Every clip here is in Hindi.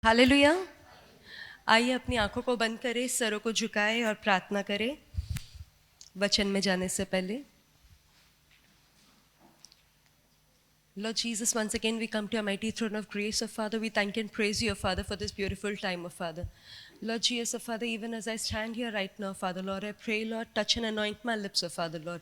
हालेलुया। आइए अपनी आंखों को बंद करें, सरों को झुकाएं और प्रार्थना करें वचन में जाने से पहले। Lord Jesus, once again we come to your mighty throne of grace, O Father. We thank and praise you, O Father, for this beautiful time, O Father. Lord Jesus, O Father, even as I stand here right now, Father, Lord, I pray, Lord, touch and anoint my lips, O Father, Lord.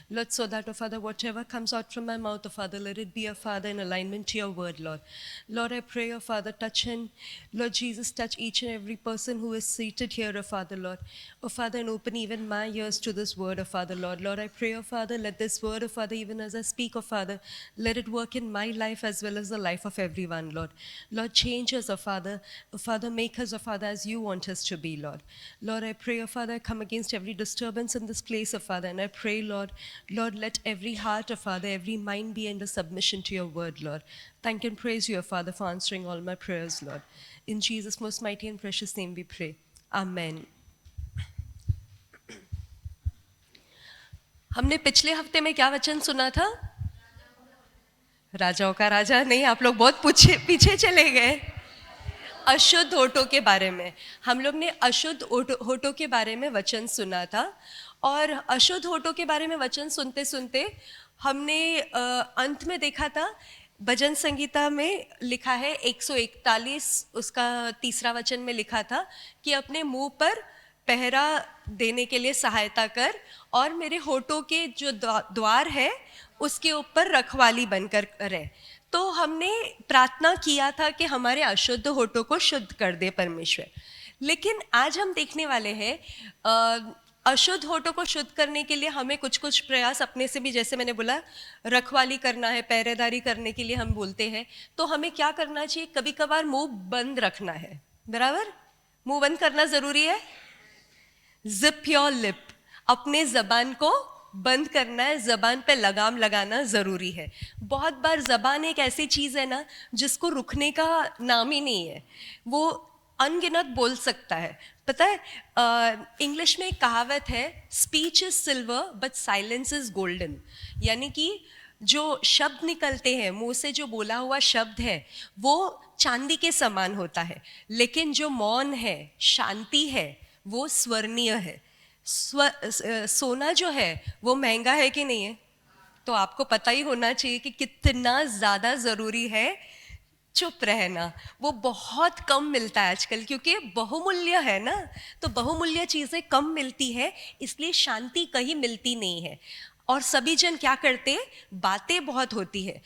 Lord, so that, O Father, whatever comes out from my mouth, O Father, let it be, O Father, in alignment to your word, Lord. Lord, I pray, O Father, touch and, Lord Jesus, touch each and every person who is seated here, O Father, Lord. O Father, and open even my ears to this word, O Father, Lord. Lord, I pray, O Father, let this word, O Father, even as I speak, O Father, let it work in my life as well as the life of everyone, Lord. Lord, change us, O Father. O Father, make us, O Father, as you want us to be, Lord. Lord, I pray, O Father, I come against every disturbance in this place, O Father, and I pray, Lord, let every heart, O Father, every mind be under submission to your word, Lord. Thank and praise you, O Father, for answering all my prayers, Lord. In Jesus' most mighty and precious name we pray. Amen. हमने पिछले हफ्ते में क्या वचन सुना था? राजाओं का राजा नहीं, आप लोग बहुत पीछे चले गए। अशुद्ध होठों के बारे में हम लोग ने अशुद्ध होठों के बारे में वचन सुना था, और अशुद्ध होठों के बारे में वचन सुनते सुनते हमने अंत में देखा था, भजन संगीता में लिखा है 141 उसका तीसरा वचन में लिखा था कि अपने मुंह पर पहरा देने के लिए सहायता कर, और मेरे होठों के जो द्वार है उसके ऊपर रखवाली बनकर रहे। तो हमने प्रार्थना किया था कि हमारे अशुद्ध होठों को शुद्ध कर दे परमेश्वर। लेकिन आज हम देखने वाले हैं अशुद्ध होठों को शुद्ध करने के लिए हमें कुछ कुछ प्रयास अपने से भी, जैसे मैंने बोला, रखवाली करना है, पहरेदारी करने के लिए हम बोलते हैं। तो हमें क्या करना चाहिए? कभी कभार मुंह बंद रखना है, बराबर? मुंह बंद करना जरूरी है। जिप योर लिप, अपने जबान को बंद करना है, जबान पे लगाम लगाना जरूरी है। बहुत बार जबान एक ऐसी चीज है ना जिसको रुकने का नाम ही नहीं है, वो अनगिनत बोल सकता है। पता है, इंग्लिश में एक कहावत है, speech is silver but silence is golden. यानी कि जो शब्द निकलते हैं मुंह से, जो बोला हुआ शब्द है वो चांदी के समान होता है, लेकिन जो मौन है, शांति है, वो स्वर्णीय है। सोना जो है वो महंगा है कि नहीं है? तो आपको पता ही होना चाहिए कि कितना ज़्यादा ज़रूरी है चुप रहना। वो बहुत कम मिलता है आजकल, क्योंकि बहुमूल्य है ना, तो बहुमूल्य चीज़ें कम मिलती है, इसलिए शांति कहीं मिलती नहीं है। और सभी जन क्या करते? बातें बहुत होती है,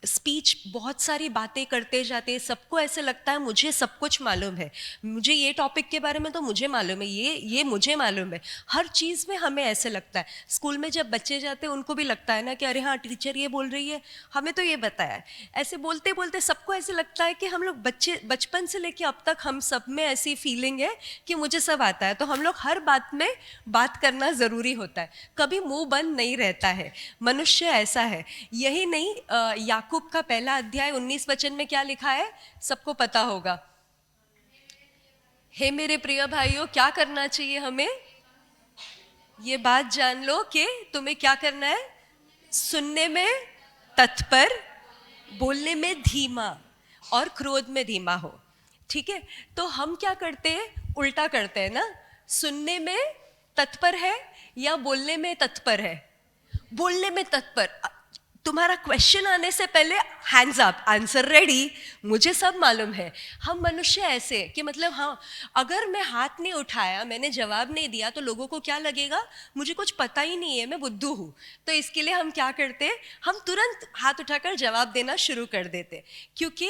स्पीच, बहुत सारी बातें करते जाते हैं। सबको ऐसे लगता है मुझे सब कुछ मालूम है, मुझे ये टॉपिक के बारे में तो मुझे मालूम है, ये मुझे मालूम है। हर चीज़ में हमें ऐसे लगता है। स्कूल में जब बच्चे जाते हैं उनको भी लगता है ना कि अरे हाँ टीचर ये बोल रही है, हमें तो ये बताया है। ऐसे बोलते बोलते सबको ऐसे लगता है कि हम लोग बचपन से लेके अब तक हम सब में ऐसी फीलिंग है कि मुझे सब आता है, तो हम लोग हर बात में बात करना ज़रूरी होता है, कभी मुंह बंद नहीं रहता है। मनुष्य ऐसा है। यही नहीं, याकूब का पहला अध्याय 19 वचन में क्या लिखा है? सबको पता होगा। हे मेरे प्रिय भाइयों, क्या करना चाहिए हमें? ये बात जान लो कि तुम्हें क्या करना है? सुनने में तत्पर, बोलने में धीमा, और क्रोध में धीमा हो। ठीक है? तो हम क्या करते हैं? उल्टा करते हैं ना। सुनने में तत्पर है या बोलने में तत्पर है? बोलने में तत्पर। तुम्हारा क्वेश्चन आने से पहले हैंड्स अप, आंसर रेडी, मुझे सब मालूम है। हम मनुष्य ऐसे कि मतलब हाँ, अगर मैं हाथ नहीं उठाया, मैंने जवाब नहीं दिया, तो लोगों को क्या लगेगा? मुझे कुछ पता ही नहीं है, मैं बुद्धू हूँ। तो इसके लिए हम क्या करते? हम तुरंत हाथ उठाकर जवाब देना शुरू कर देते, क्योंकि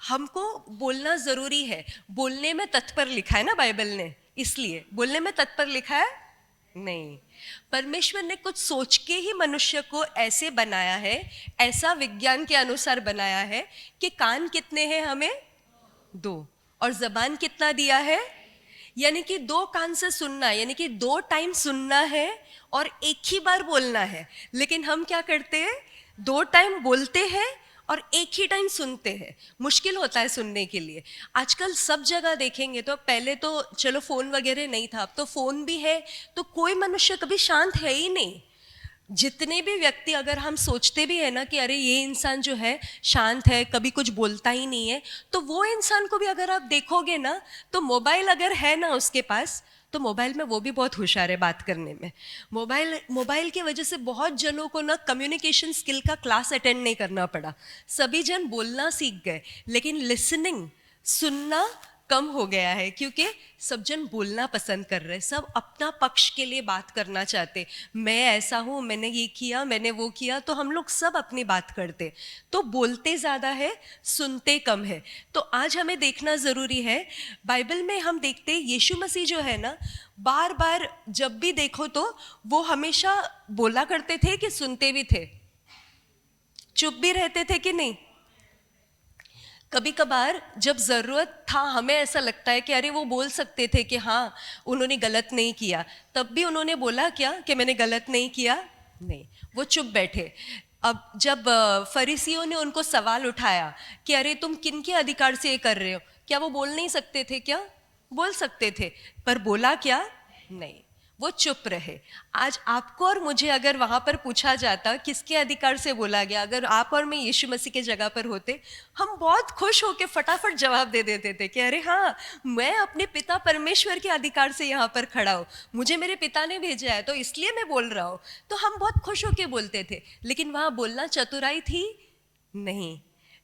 हमको बोलना ज़रूरी है। बोलने में तत्पर लिखा है ना बाइबल ने, इसलिए बोलने में तत्पर लिखा है नहीं। परमेश्वर ने कुछ सोच के ही मनुष्य को ऐसे बनाया है, ऐसा विज्ञान के अनुसार बनाया है कि कान कितने हैं हमें? 2। और जबान कितना दिया है? यानी कि 2 कान से सुनना, यानी कि 2 टाइम सुनना है और एक ही बार बोलना है। लेकिन हम क्या करते हैं? 2 टाइम बोलते हैं और एक ही टाइम सुनते हैं। मुश्किल होता है सुनने के लिए। आजकल सब जगह देखेंगे तो, पहले तो चलो फ़ोन वगैरह नहीं था, अब तो फ़ोन भी है, तो कोई मनुष्य कभी शांत है ही नहीं। जितने भी व्यक्ति, अगर हम सोचते भी है ना कि अरे ये इंसान जो है शांत है, कभी कुछ बोलता ही नहीं है, तो वो इंसान को भी अगर आप देखोगे ना, तो मोबाइल अगर है ना उसके पास, तो मोबाइल में वो भी बहुत होशियार है बात करने में। मोबाइल की वजह से बहुत जनों को ना कम्युनिकेशन स्किल का क्लास अटेंड नहीं करना पड़ा। सभी जन बोलना सीख गए, लेकिन लिसनिंग, सुनना कम हो गया है, क्योंकि सब जन बोलना पसंद कर रहे हैं, सब अपना पक्ष के लिए बात करना चाहते। मैं ऐसा हूँ, मैंने ये किया, मैंने वो किया, तो हम लोग सब अपनी बात करते, तो बोलते ज़्यादा है, सुनते कम है। तो आज हमें देखना ज़रूरी है। बाइबल में हम देखते यीशु मसीह जो है ना, बार बार जब भी देखो तो वो हमेशा बोला करते थे कि सुनते भी थे, चुप भी रहते थे कि नहीं। कभी कभार जब ज़रूरत था, हमें ऐसा लगता है कि अरे वो बोल सकते थे कि हाँ उन्होंने गलत नहीं किया, तब भी उन्होंने बोला क्या कि मैंने गलत नहीं किया? नहीं, वो चुप बैठे। अब जब फरीसियों ने उनको सवाल उठाया कि अरे तुम किन के अधिकार से ये कर रहे हो, क्या वो बोल नहीं सकते थे? क्या बोल सकते थे, पर बोला क्या? नहीं, वो चुप रहे। आज आपको और मुझे अगर वहाँ पर पूछा जाता किसके अधिकार से बोला गया, अगर आप और मैं यीशु मसीह के जगह पर होते, हम बहुत खुश होकर फटाफट जवाब दे देते थे कि अरे हाँ, मैं अपने पिता परमेश्वर के अधिकार से यहाँ पर खड़ा हूँ, मुझे मेरे पिता ने भेजा है तो इसलिए मैं बोल रहा हूँ। तो हम बहुत खुश होकर बोलते थे, लेकिन वहाँ बोलना चतुराई थी? नहीं,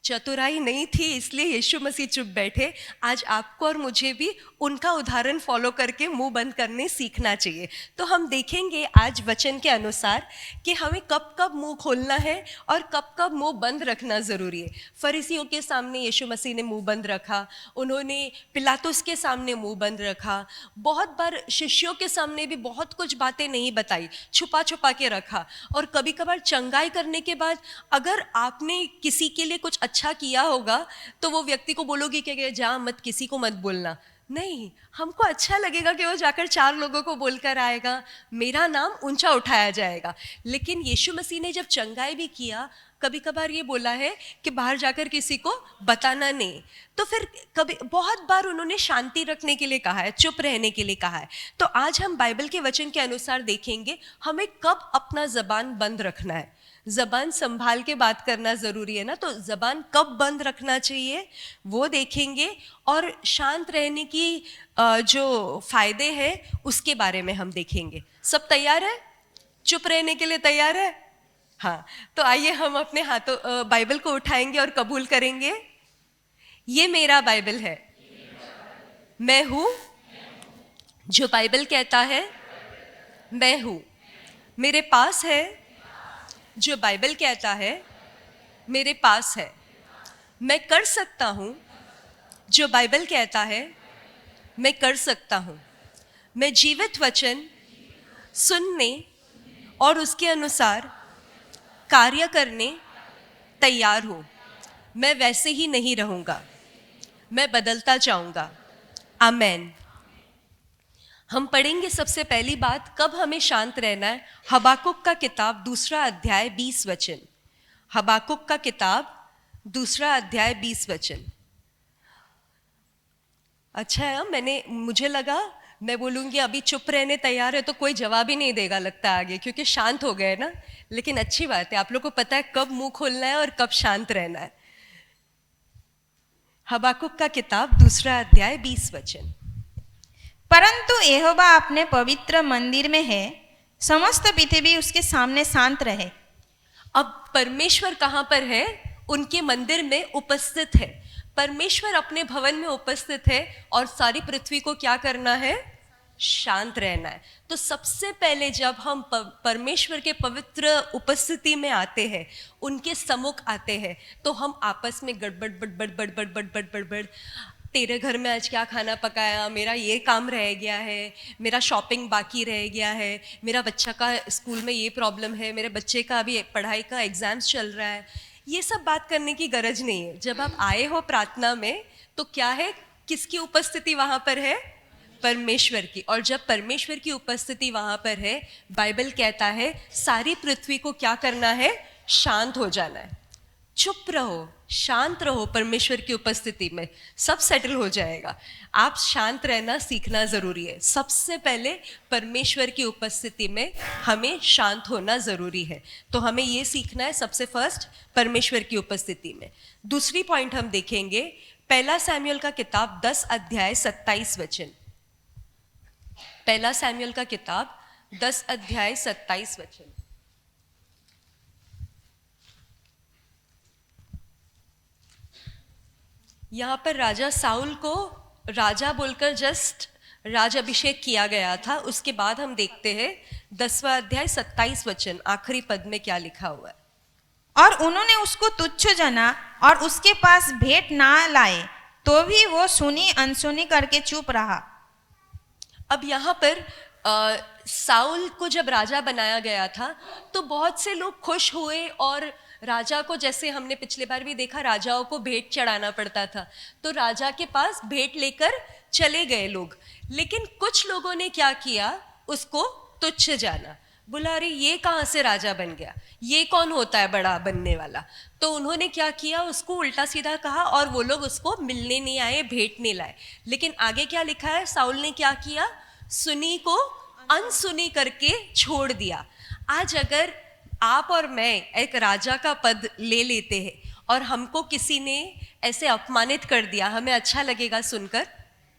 चतुराई नहीं थी, इसलिए यीशु मसीह चुप बैठे। आज आपको और मुझे भी उनका उदाहरण फॉलो करके मुंह बंद करने सीखना चाहिए। तो हम देखेंगे आज वचन के अनुसार कि हमें कब कब मुंह खोलना है और कब कब मुंह बंद रखना ज़रूरी है। फरीसियों के सामने यीशु मसीह ने मुंह बंद रखा, उन्होंने पिलातुस के सामने मुंह बंद रखा, बहुत बार शिष्यों के सामने भी बहुत कुछ बातें नहीं बताई, छुपा छुपा के रखा। और कभी कभार चंगाई करने के बाद अगर आपने किसी के लिए कुछ अच्छा किया होगा तो वो व्यक्ति को बोलोगी कि जा मत, किसी को मत बोलना। नहीं, हमको अच्छा लगेगा कि वो जाकर 4 लोगों को बोलकर आएगा, मेरा नाम ऊंचा उठाया जाएगा। लेकिन यीशु मसीह ने जब चंगाई भी किया, कभी कभार ये बोला है कि बाहर जाकर किसी को बताना नहीं। तो फिर कभी बहुत बार उन्होंने शांति रखने के लिए कहा है, चुप रहने के लिए कहा है। तो आज हम बाइबल के वचन के अनुसार देखेंगे हमें कब अपना जबान बंद रखना है। जबान संभाल के बात करना ज़रूरी है ना, तो जबान कब बंद रखना चाहिए वो देखेंगे, और शांत रहने की जो फ़ायदे हैं उसके बारे में हम देखेंगे। सब तैयार है? चुप रहने के लिए तैयार है? हाँ, तो आइए हम अपने हाथों बाइबल को उठाएंगे और कबूल करेंगे। ये मेरा बाइबल है, मैं हूँ जो बाइबल कहता है मैं हूँ। मेरे पास है जो बाइबल कहता है मेरे पास है। मैं कर सकता हूँ जो बाइबल कहता है मैं कर सकता हूँ। मैं जीवित वचन सुनने और उसके अनुसार कार्य करने तैयार हूँ। मैं वैसे ही नहीं रहूँगा, मैं बदलता जाऊँगा। आमेन। हम पढ़ेंगे सबसे पहली बात, कब हमें शांत रहना है। हबाकुक का किताब 2 अध्याय 20 वचन। हबाकुक का किताब 2 अध्याय 20 वचन। अच्छा है, मुझे लगा मैं बोलूँगी अभी चुप रहने तैयार है तो कोई जवाब ही नहीं देगा लगता आगे, क्योंकि शांत हो गए ना। लेकिन अच्छी बात है, आप लोग को पता है कब मुंह खोलना है और कब शांत रहना है। हबाकुक का किताब 2 अध्याय 20 वचन। परंतु यहोवा अपने पवित्र मंदिर में है, समस्त पृथ्वी उसके सामने शांत रहे। अब परमेश्वर कहाँ पर है? उनके मंदिर में उपस्थित है। परमेश्वर अपने भवन में उपस्थित है और सारी पृथ्वी को क्या करना है? शांत रहना है। तो सबसे पहले जब हम परमेश्वर के पवित्र उपस्थिति में आते हैं, उनके सम्मुख आते हैं, तो हम आपस में गड़बड़ बड़बड़ बड़बड़ बड़बड़ बड़बड़, तेरे घर में आज क्या खाना पकाया, मेरा ये काम रह गया है, मेरा शॉपिंग बाकी रह गया है, मेरा बच्चा का स्कूल में ये प्रॉब्लम है, मेरे बच्चे का अभी पढ़ाई का एग्ज़ाम्स चल रहा है, ये सब बात करने की गरज नहीं है। जब आप आए हो प्रार्थना में तो क्या है, किसकी उपस्थिति वहाँ पर है? परमेश्वर की। और जब परमेश्वर की उपस्थिति वहाँ पर है, बाइबल कहता है सारी पृथ्वी को क्या करना है? शांत हो जाना है। चुप रहो, शांत रहो परमेश्वर की उपस्थिति में, सब सेटल हो जाएगा। आप शांत रहना सीखना ज़रूरी है। सबसे पहले परमेश्वर की उपस्थिति में हमें शांत होना ज़रूरी है। तो हमें ये सीखना है सबसे फर्स्ट परमेश्वर की उपस्थिति में। दूसरी पॉइंट हम देखेंगे, पहला सैमुएल का किताब 10 अध्याय 27 वचन। पहला सैमुएल का किताब 10 अध्याय 27 वचन। यहाँ पर राजा साउल को राजा बोलकर जस्ट राज अभिषेक किया गया था। उसके बाद हम देखते हैं 10वां अध्याय 27 वचन, आखिरी पद में क्या लिखा हुआ है। और उन्होंने उसको तुच्छ जाना और उसके पास भेंट ना लाए, तो भी वो सुनी अनसुनी करके चुप रहा। अब यहाँ पर साउल को जब राजा बनाया गया था तो बहुत से लोग खुश हुए, और राजा को, जैसे हमने पिछले बार भी देखा, राजाओं को भेंट चढ़ाना पड़ता था, तो राजा के पास भेंट लेकर चले गए लोग। लेकिन कुछ लोगों ने क्या किया, उसको तुच्छ जाना, बोला अरे ये कहाँ से राजा बन गया, ये कौन होता है बड़ा बनने वाला। तो उन्होंने क्या किया, उसको उल्टा सीधा कहा, और वो लोग उसको मिलने नहीं आए, भेंट नहीं लाए। लेकिन आगे क्या लिखा है, साउल ने क्या किया, सुनी को अनसुनी करके छोड़ दिया। आज अगर आप और मैं एक राजा का पद ले लेते हैं और हमको किसी ने ऐसे अपमानित कर दिया, हमें अच्छा लगेगा सुनकर?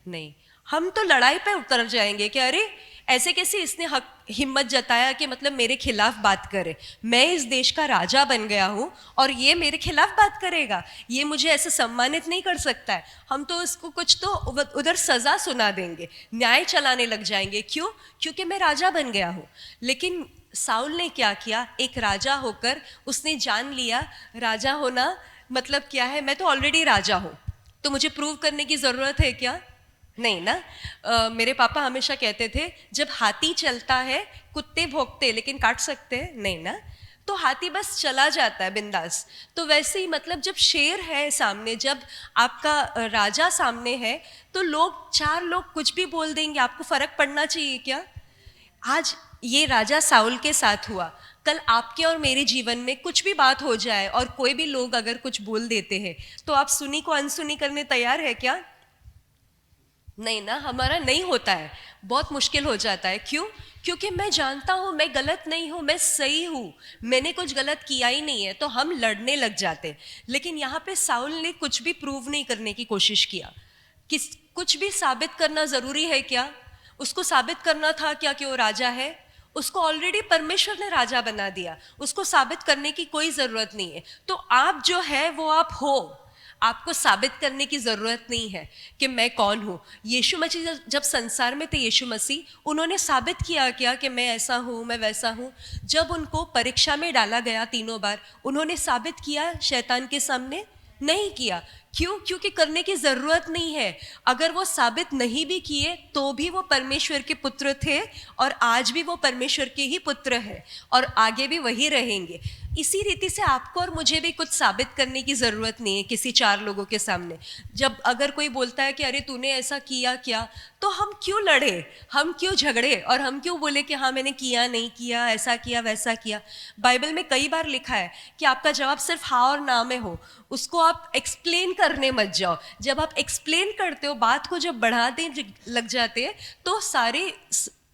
नहीं, हम तो लड़ाई पे उतर जाएंगे कि अरे ऐसे कैसे इसने हिम्मत जताया कि मतलब मेरे खिलाफ बात करे, मैं इस देश का राजा बन गया हूँ और ये मेरे खिलाफ बात करेगा, ये मुझे ऐसे सम्मानित नहीं कर सकता है। हम तो उसको कुछ तो उधर सज़ा सुना देंगे, न्याय चलाने लग जाएंगे। क्यों? क्योंकि मैं राजा बन गया हूँ। लेकिन साउल ने क्या किया, एक राजा होकर उसने जान लिया राजा होना मतलब क्या है, मैं तो ऑलरेडी राजा हूँ, तो मुझे प्रूव करने की ज़रूरत है क्या? नहीं ना। मेरे पापा हमेशा कहते थे जब हाथी चलता है कुत्ते भौंकते लेकिन काट सकते हैं नहीं ना, तो हाथी बस चला जाता है बिंदास। तो वैसे ही मतलब जब शेर है सामने, जब आपका राजा सामने है, तो लोग, चार लोग कुछ भी बोल देंगे, आपको फर्क पड़ना चाहिए क्या? आज ये राजा साउल के साथ हुआ, कल आपके और मेरे जीवन में कुछ भी बात हो जाए और कोई भी लोग अगर कुछ बोल देते हैं, तो आप सुनी को अनसुनी करने तैयार है क्या? नहीं ना, हमारा नहीं होता है, बहुत मुश्किल हो जाता है। क्यों? क्योंकि मैं जानता हूँ मैं गलत नहीं हूँ, मैं सही हूँ, मैंने कुछ गलत किया ही नहीं है, तो हम लड़ने लग जाते। लेकिन यहाँ पे साउल ने कुछ भी प्रूव नहीं करने की कोशिश किया। कुछ भी साबित करना ज़रूरी है क्या? उसको साबित करना था क्या कि वो राजा है? उसको ऑलरेडी परमेश्वर ने राजा बना दिया, उसको साबित करने की कोई ज़रूरत नहीं है। तो आप जो है वो आप हो, आपको साबित करने की ज़रूरत नहीं है कि मैं कौन हूँ। यीशु मसीह जब संसार में थे, यीशु मसीह, उन्होंने साबित किया क्या कि मैं ऐसा हूँ, मैं वैसा हूँ? जब उनको परीक्षा में डाला गया 3 बार, उन्होंने साबित किया शैतान के सामने? नहीं किया। क्यों? क्योंकि करने की ज़रूरत नहीं है। अगर वो साबित नहीं भी किए तो भी वो परमेश्वर के पुत्र थे, और आज भी वो परमेश्वर के ही पुत्र हैं, और आगे भी वही रहेंगे। इसी रीति से आपको और मुझे भी कुछ साबित करने की ज़रूरत नहीं है किसी 4 लोगों के सामने। जब अगर कोई बोलता है कि अरे तूने ऐसा किया क्या, तो हम क्यों लड़े, हम क्यों झगड़े, और हम क्यों बोले कि हाँ मैंने किया, नहीं किया, ऐसा किया, वैसा किया। बाइबल में कई बार लिखा है कि आपका जवाब सिर्फ हाँ और ना में हो, उसको आप एक्सप्लेन करने मत जाओ। जब आप एक्सप्लेन करते हो, बात को जब बढ़ाते लग जाते हैं, तो सारी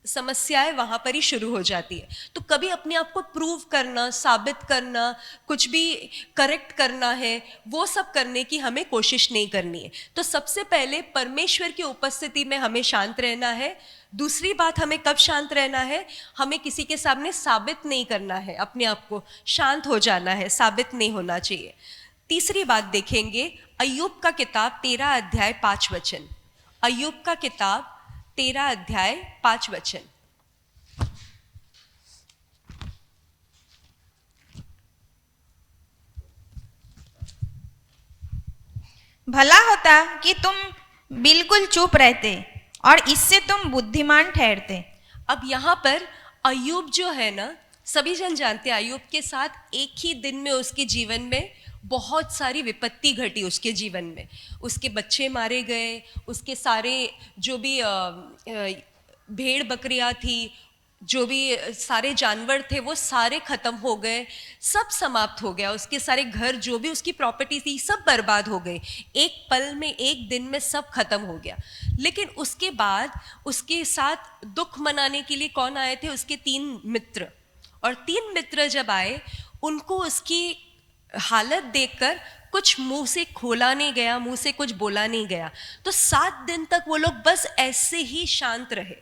समस्याएं वहाँ पर ही शुरू हो जाती है। तो कभी अपने आप को प्रूव करना, साबित करना, कुछ भी करेक्ट करना है, वो सब करने की हमें कोशिश नहीं करनी है। तो सबसे पहले परमेश्वर की उपस्थिति में हमें शांत रहना है। दूसरी बात, हमें कब शांत रहना है, हमें किसी के सामने साबित नहीं करना है, अपने आप को शांत हो जाना है, साबित नहीं होना चाहिए। तीसरी बात देखेंगे, अय्यूब का किताब 13 अध्याय 5 वचन। अय्यूब का किताब 13 अध्याय 5 वचन। भला होता कि तुम बिल्कुल चुप रहते और इससे तुम बुद्धिमान ठहरते। अब यहाँ पर अय्यूब जो है ना, सभी जन जानते हैं अय्यूब के साथ एक ही दिन में उसके जीवन में बहुत सारी विपत्ति घटी। उसके जीवन में उसके बच्चे मारे गए, उसके सारे जो भी भेड़ बकरियां थी, जो भी सारे जानवर थे वो सारे खत्म हो गए, सब समाप्त हो गया, उसके सारे घर, जो भी उसकी प्रॉपर्टी थी, सब बर्बाद हो गई। एक पल में, एक दिन में सब खत्म हो गया। लेकिन उसके बाद उसके साथ दुख मनाने के लिए कौन आए थे? उसके 3 मित्र। और 3 मित्र जब आए, उनको उसकी हालत देखकर कुछ मुंह से खोला नहीं गया, मुंह से कुछ बोला नहीं गया। तो 7 दिन तक वो लोग बस ऐसे ही शांत रहे,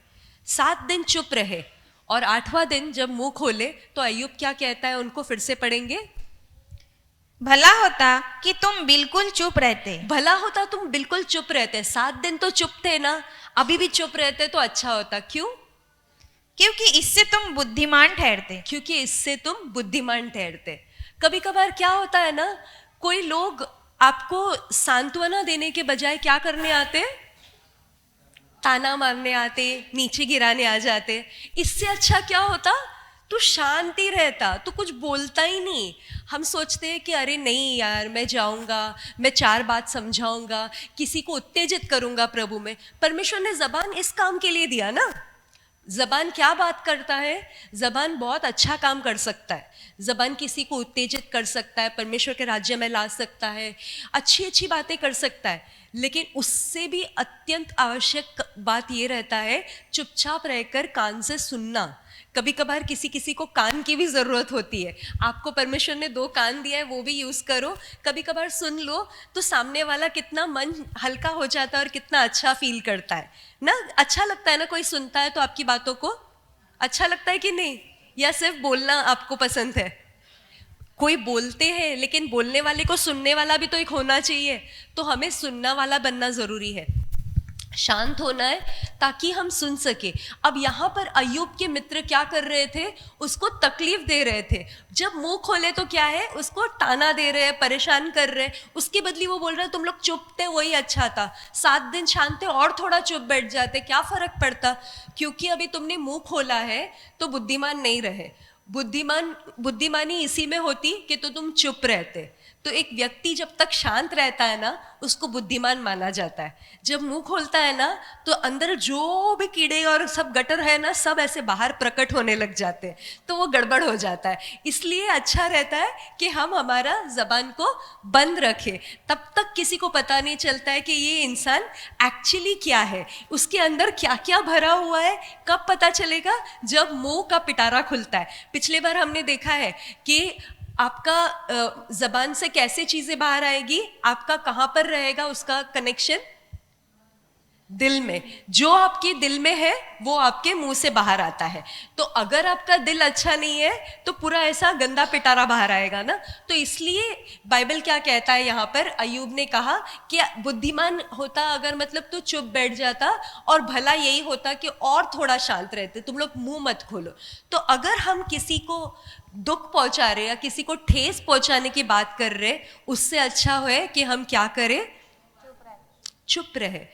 7 दिन चुप रहे। और 8वां दिन जब मुंह खोले तो अय्यूब क्या कहता है, उनको फिर से पढ़ेंगे। भला होता कि तुम बिल्कुल चुप रहते। भला होता तुम बिल्कुल चुप रहते। 7 दिन तो चुप थे ना, अभी भी चुप रहते तो अच्छा होता। क्यों? क्योंकि इससे तुम बुद्धिमान ठहरते। क्योंकि इससे तुम बुद्धिमान ठहरते। कभी कभार क्या होता है ना, कोई लोग आपको सांत्वना देने के बजाय क्या करने आते? ताना मारने आते, नीचे गिराने आ जाते। इससे अच्छा क्या होता? तू शांति रहता, तू कुछ बोलता ही नहीं। हम सोचते हैं कि अरे नहीं यार, मैं जाऊंगा, मैं 4 बात समझाऊंगा, किसी को उत्तेजित करूंगा प्रभु में। परमेश्वर ने जबान इस काम के लिए दिया ना। जबान क्या बात करता है? जबान बहुत अच्छा काम कर सकता है। जबान किसी को उत्तेजित कर सकता है, परमेश्वर के राज्य में ला सकता है, अच्छी अच्छी बातें कर सकता है। लेकिन उससे भी अत्यंत आवश्यक बात ये रहता है, चुपचाप रहकर कान से सुनना। कभी कभार किसी किसी को कान की भी ज़रूरत होती है। आपको परमेश्वर ने 2 कान दिया है, वो भी यूज़ करो। कभी कभार सुन लो तो सामने वाला कितना मन हल्का हो जाता है और कितना अच्छा फील करता है ना। अच्छा लगता है ना, कोई सुनता है तो आपकी बातों को अच्छा लगता है कि नहीं? या सिर्फ बोलना आपको पसंद है? कोई बोलते हैं लेकिन बोलने वाले को सुनने वाला भी तो एक होना चाहिए। तो हमें सुनना वाला बनना ज़रूरी है, शांत होना है ताकि हम सुन सके। अब यहाँ पर अय्यूब के मित्र क्या कर रहे थे? उसको तकलीफ दे रहे थे। जब मुंह खोले तो क्या है? उसको ताना दे रहे हैं, परेशान कर रहे हैं। उसके बदले वो बोल रहे हैं तुम लोग चुप थे वही अच्छा था, 7 दिन शांत थे और थोड़ा चुप बैठ जाते, क्या फर्क पड़ता? क्योंकि अभी तुमने मुंह खोला है तो बुद्धिमान नहीं रहे। बुद्धिमानी इसी में होती कि तो तुम चुप रहते। तो एक व्यक्ति जब तक शांत रहता है ना, उसको बुद्धिमान माना जाता है। जब मुंह खोलता है ना, तो अंदर जो भी कीड़े और सब गटर है ना, सब ऐसे बाहर प्रकट होने लग जाते हैं, तो वो गड़बड़ हो जाता है। इसलिए अच्छा रहता है कि हम हमारा जबान को बंद रखें। तब तक किसी को पता नहीं चलता है कि ये इंसान एक्चुअली क्या है, उसके अंदर क्या क्या भरा हुआ है। कब पता चलेगा? जब मुंह का पिटारा खुलता है। पिछले बार हमने देखा है कि आपका जबान से कैसे चीजें बाहर आएगी, आपका कहाँ पर रहेगा उसका कनेक्शन? दिल में। जो आपके दिल में है वो आपके मुंह से बाहर आता है। तो अगर आपका दिल अच्छा नहीं है तो पूरा ऐसा गंदा पिटारा बाहर आएगा ना। तो इसलिए बाइबल क्या कहता है यहाँ पर? अय्यूब ने कहा कि बुद्धिमान होता अगर मतलब तो चुप बैठ जाता, और भला यही होता कि और थोड़ा शांत रहते, तुम लोग मुंह मत खोलो। तो अगर हम किसी को दुख पहुंचा रहे या किसी को ठेस पहुंचाने की बात कर रहे, उससे अच्छा है कि हम क्या करें? चुप रहे।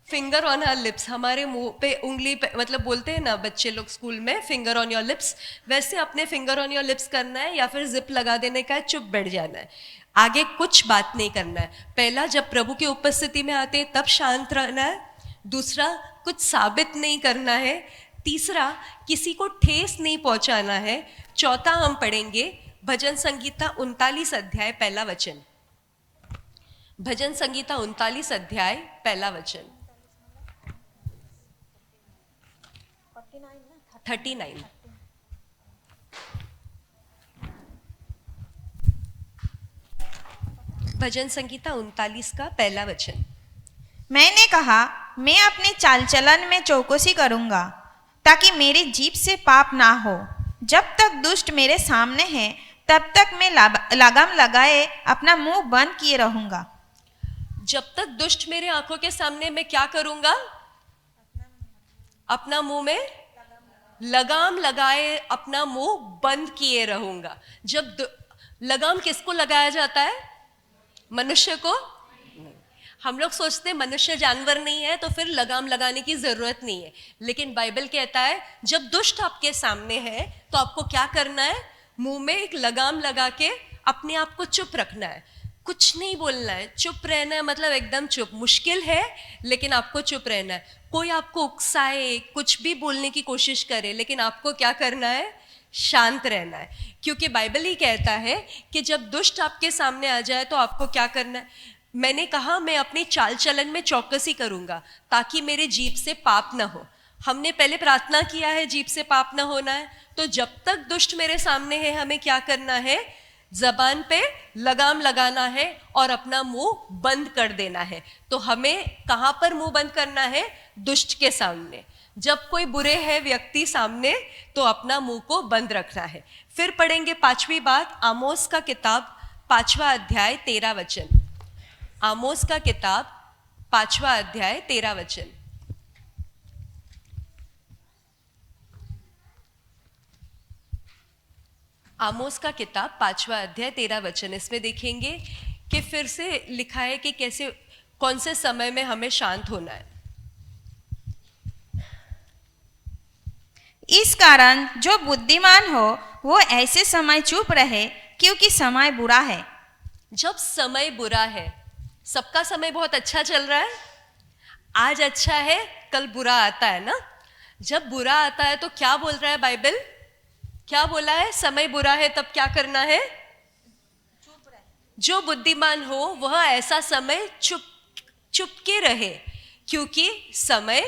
फिंगर ऑन आवर लिप्स, हमारे मुंह पे उंगली पे, मतलब बोलते हैं ना बच्चे लोग स्कूल में, फिंगर ऑन योर लिप्स, वैसे अपने फिंगर ऑन योर लिप्स करना है या फिर जिप लगा देने का है, चुप बैठ जाना है, आगे कुछ बात नहीं करना है। पहला, जब प्रभु की उपस्थिति में आते तब शांत रहना है। दूसरा, कुछ साबित नहीं करना है। तीसरा, किसी को ठेस नहीं पहुंचाना है। चौथा हम पढ़ेंगे भजन संगीता 39 अध्याय 1 वचन। भजन संगीता 39 अध्याय 1 वचन। 39। भजन संगीता 39 का 1 वचन। मैंने कहा, मैं अपने चाल चलन में चौकसी करूंगा ताकि मेरी जीभ से पाप ना हो। जब तक दुष्ट मेरे सामने है तब तक मैं लगाम लगाए अपना मुंह बंद किए रहूंगा। जब तक दुष्ट मेरे आंखों के सामने, मैं क्या करूंगा? अपना मुंह में लगाम लगाए अपना मुंह बंद किए रहूंगा। जब लगाम किसको लगाया जाता है? मनुष्य को। हम लोग सोचते हैं मनुष्य जानवर नहीं है तो फिर लगाम लगाने की जरूरत नहीं है, लेकिन बाइबल कहता है जब दुष्ट आपके सामने है तो आपको क्या करना है? मुंह में एक लगाम लगा के अपने आप को चुप रखना है। कुछ नहीं बोलना है, चुप रहना है, मतलब एकदम चुप। मुश्किल है लेकिन आपको चुप रहना है। कोई आपको उकसाए, कुछ भी बोलने की कोशिश करे, लेकिन आपको क्या करना है? शांत रहना है। क्योंकि बाइबल ही कहता है कि जब दुष्ट आपके सामने आ जाए तो आपको क्या करना है? मैंने कहा मैं अपनी चाल चलन में चौकसी करूंगा ताकि मेरे जीभ से पाप ना हो। हमने पहले प्रार्थना किया है जीभ से पाप ना होना है, तो जब तक दुष्ट मेरे सामने है हमें क्या करना है? जबान पे लगाम लगाना है और अपना मुंह बंद कर देना है। तो हमें कहाँ पर मुंह बंद करना है? दुष्ट के सामने। जब कोई बुरे है व्यक्ति सामने तो अपना मुंह को बंद रखना है। फिर पढ़ेंगे पांचवी बात, आमोस का किताब 5वां अध्याय 13 वचन। आमोस का किताब 5वां अध्याय 13 वचन। आमोस का किताब 5वां अध्याय 13 वचन। इसमें देखेंगे कि फिर से लिखा है कि कैसे, कौन से समय में हमें शांत होना है। इस कारण जो बुद्धिमान हो वो ऐसे समय चुप रहे क्योंकि समय बुरा है। जब समय बुरा है, सबका समय बहुत अच्छा चल रहा है, आज अच्छा है कल बुरा आता है ना। जब बुरा आता है तो क्या बोल रहा है बाइबल? क्या बोला है? समय बुरा है तब क्या करना है? जो बुद्धिमान हो वह ऐसा समय चुप के रहे क्योंकि समय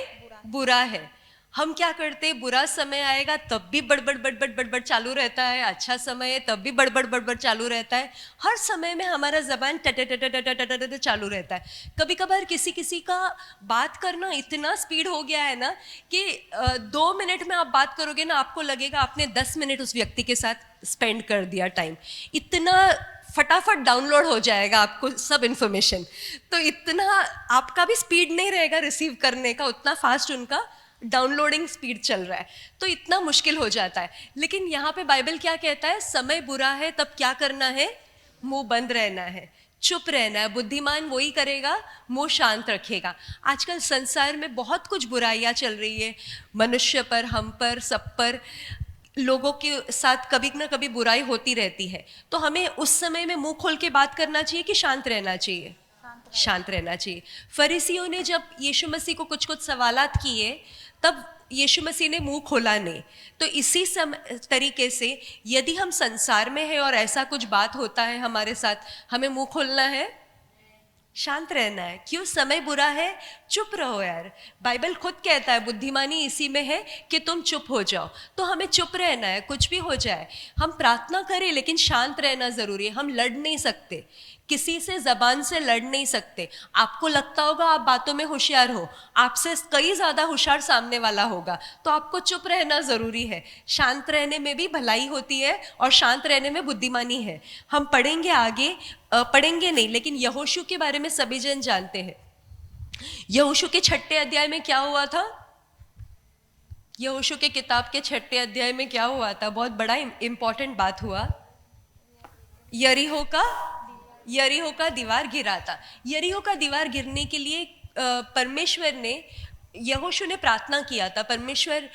बुरा है। हम क्या करते हैं? बुरा समय आएगा तब भी बड़बड़ बड़बड़ बड़बड़ चालू रहता है, अच्छा समय है तब भी बड़बड़ बड़बड़ चालू रहता है। हर समय में हमारा जबान टट चालू रहता है। कभी कभार किसी का बात करना इतना स्पीड हो गया है ना कि 2 मिनट में आप बात करोगे ना, आपको लगेगा आपने 10 मिनट उस व्यक्ति के साथ स्पेंड कर दिया टाइम। इतना फटाफट डाउनलोड हो जाएगा आपको सब इन्फॉर्मेशन, तो इतना आपका भी स्पीड नहीं रहेगा रिसीव करने का, उतना फास्ट उनका डाउनलोडिंग स्पीड चल रहा है, तो इतना मुश्किल हो जाता है। लेकिन यहाँ पे बाइबल क्या कहता है? समय बुरा है तब क्या करना है? मुंह बंद रहना है, चुप रहना है। बुद्धिमान वही करेगा, मुंह शांत रखेगा। आजकल संसार में बहुत कुछ बुराइयां चल रही है, मनुष्य पर, हम पर, सब पर, लोगों के साथ कभी ना कभी बुराई होती रहती है। तो हमें उस समय में मुंह खोल के बात करना चाहिए कि शांत रहना चाहिए? शांत रहना चाहिए। फरीसियों ने जब यीशु मसीह को कुछ सवालात किए तब यीशु मसीह ने मुंह खोला नहीं। तो इसी तरीके से यदि हम संसार में हैं और ऐसा कुछ बात होता है हमारे साथ, हमें मुंह खोलना है, शांत रहना है। क्यों? समय बुरा है, चुप रहो यार। बाइबल खुद कहता है बुद्धिमानी इसी में है कि तुम चुप हो जाओ। तो हमें चुप रहना है, कुछ भी हो जाए। हम प्रार्थना करें लेकिन शांत रहना जरूरी है। हम लड़ नहीं सकते, किसी से जबान से लड़ नहीं सकते। आपको लगता होगा आप बातों में होशियार हो, आपसे कई ज्यादा होशियार सामने वाला होगा, तो आपको चुप रहना जरूरी है। शांत रहने में भी भलाई होती है और शांत रहने में बुद्धिमानी है। हम पढ़ेंगे आगे, पढ़ेंगे नहीं लेकिन यहोशू के बारे में सभी जन जानते हैं। यहोशू के 6 अध्याय में क्या हुआ था? यहोशू के किताब के 6 अध्याय में क्या हुआ था? बहुत बड़ा इंपॉर्टेंट बात हुआ। यरीहो का दीवार गिरा था। यरीहो का दीवार गिरने के लिए परमेश्वर ने, यहोशू ने प्रार्थना किया था, परमेश्वर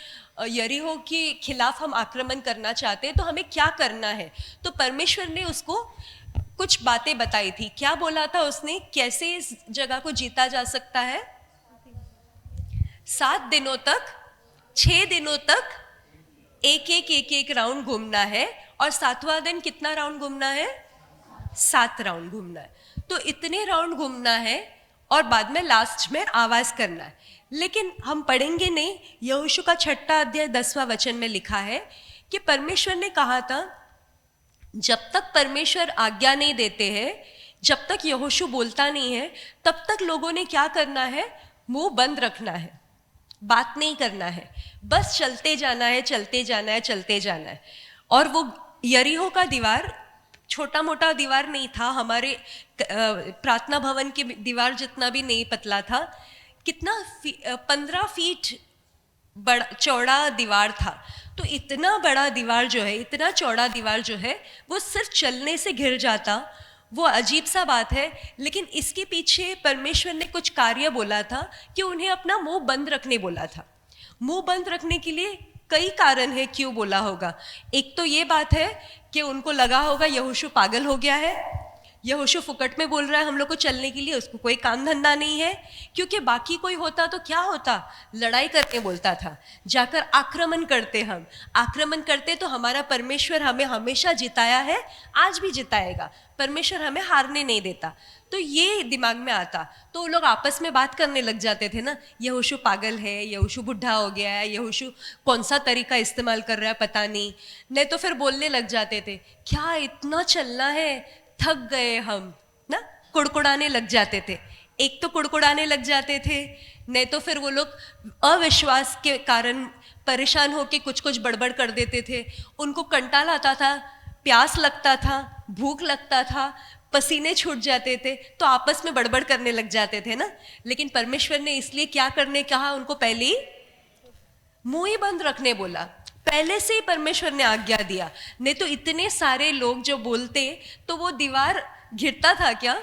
यरीहो के खिलाफ हम आक्रमण करना चाहते हैं तो हमें क्या करना है। तो परमेश्वर ने उसको कुछ बातें बताई थी। क्या बोला था उसने? कैसे इस जगह को जीता जा सकता है? 7 दिनों तक, 6 दिनों तक एक राउंड घूमना है और 7वां दिन कितना राउंड घूमना है? 7 राउंड घूमना है। तो इतने राउंड घूमना है और बाद में लास्ट में आवाज करना है। लेकिन हम पढ़ेंगे नहीं। यहोशू का 6 अध्याय 10वां वचन में लिखा है कि परमेश्वर ने कहा था जब तक परमेश्वर आज्ञा नहीं देते हैं, जब तक यहोशू बोलता नहीं है, तब तक लोगों ने क्या करना है? मुंह बंद रखना है, बात नहीं करना है, बस चलते जाना है, चलते जाना है, चलते जाना है। और वो यरीहो का दीवार छोटा मोटा दीवार नहीं था, हमारे प्रार्थना भवन की दीवार जितना भी नहीं पतला था। कितना 15 फीट बड़ा चौड़ा दीवार था। तो इतना बड़ा दीवार जो है, इतना चौड़ा दीवार जो है, वो सिर्फ चलने से घिर जाता। वो अजीब सा बात है, लेकिन इसके पीछे परमेश्वर ने कुछ कार्य बोला था कि उन्हें अपना मुंह बंद रखने बोला था। मुंह बंद रखने के लिए कई कारण है क्यों बोला होगा। एक तो ये बात है कि उनको लगा होगा यहोशू पागल हो गया है, यहोशू फुकट में बोल रहा है हम लोग को चलने के लिए, उसको कोई काम धंधा नहीं है, क्योंकि बाकी कोई होता तो क्या होता, लड़ाई करने बोलता था, जाकर आक्रमण करते, हम आक्रमण करते तो हमारा परमेश्वर हमें हमेशा जिताया है, आज भी जिताएगा, परमेश्वर हमें हारने नहीं देता। तो ये दिमाग में आता, तो वो लोग आपस में बात करने लग जाते थे ना, यहोशू पागल है, यहोशू बुढ़ा हो गया है, यहोशू कौन सा तरीका इस्तेमाल कर रहा है पता नहीं तो फिर बोलने लग जाते थे क्या इतना चलना है, थक गए हम ना, कुड़कुड़ाने लग जाते थे। एक तो कुड़कुड़ाने लग जाते थे, नहीं तो फिर वो लोग अविश्वास के कारण परेशान होकर कुछ कुछ बड़बड़ कर देते थे, उनको कंटाल आता था, प्यास लगता था, भूख लगता था, पसीने छूट जाते थे, तो आपस में बड़बड़ करने लग जाते थे ना। लेकिन परमेश्वर ने इसलिए क्या करने कहा, उनको पहले ही मुंह ही बंद रखने बोला, पहले से ही परमेश्वर ने आज्ञा दिया, नहीं तो इतने सारे लोग जो बोलते तो वो दीवार गिरता था क्या,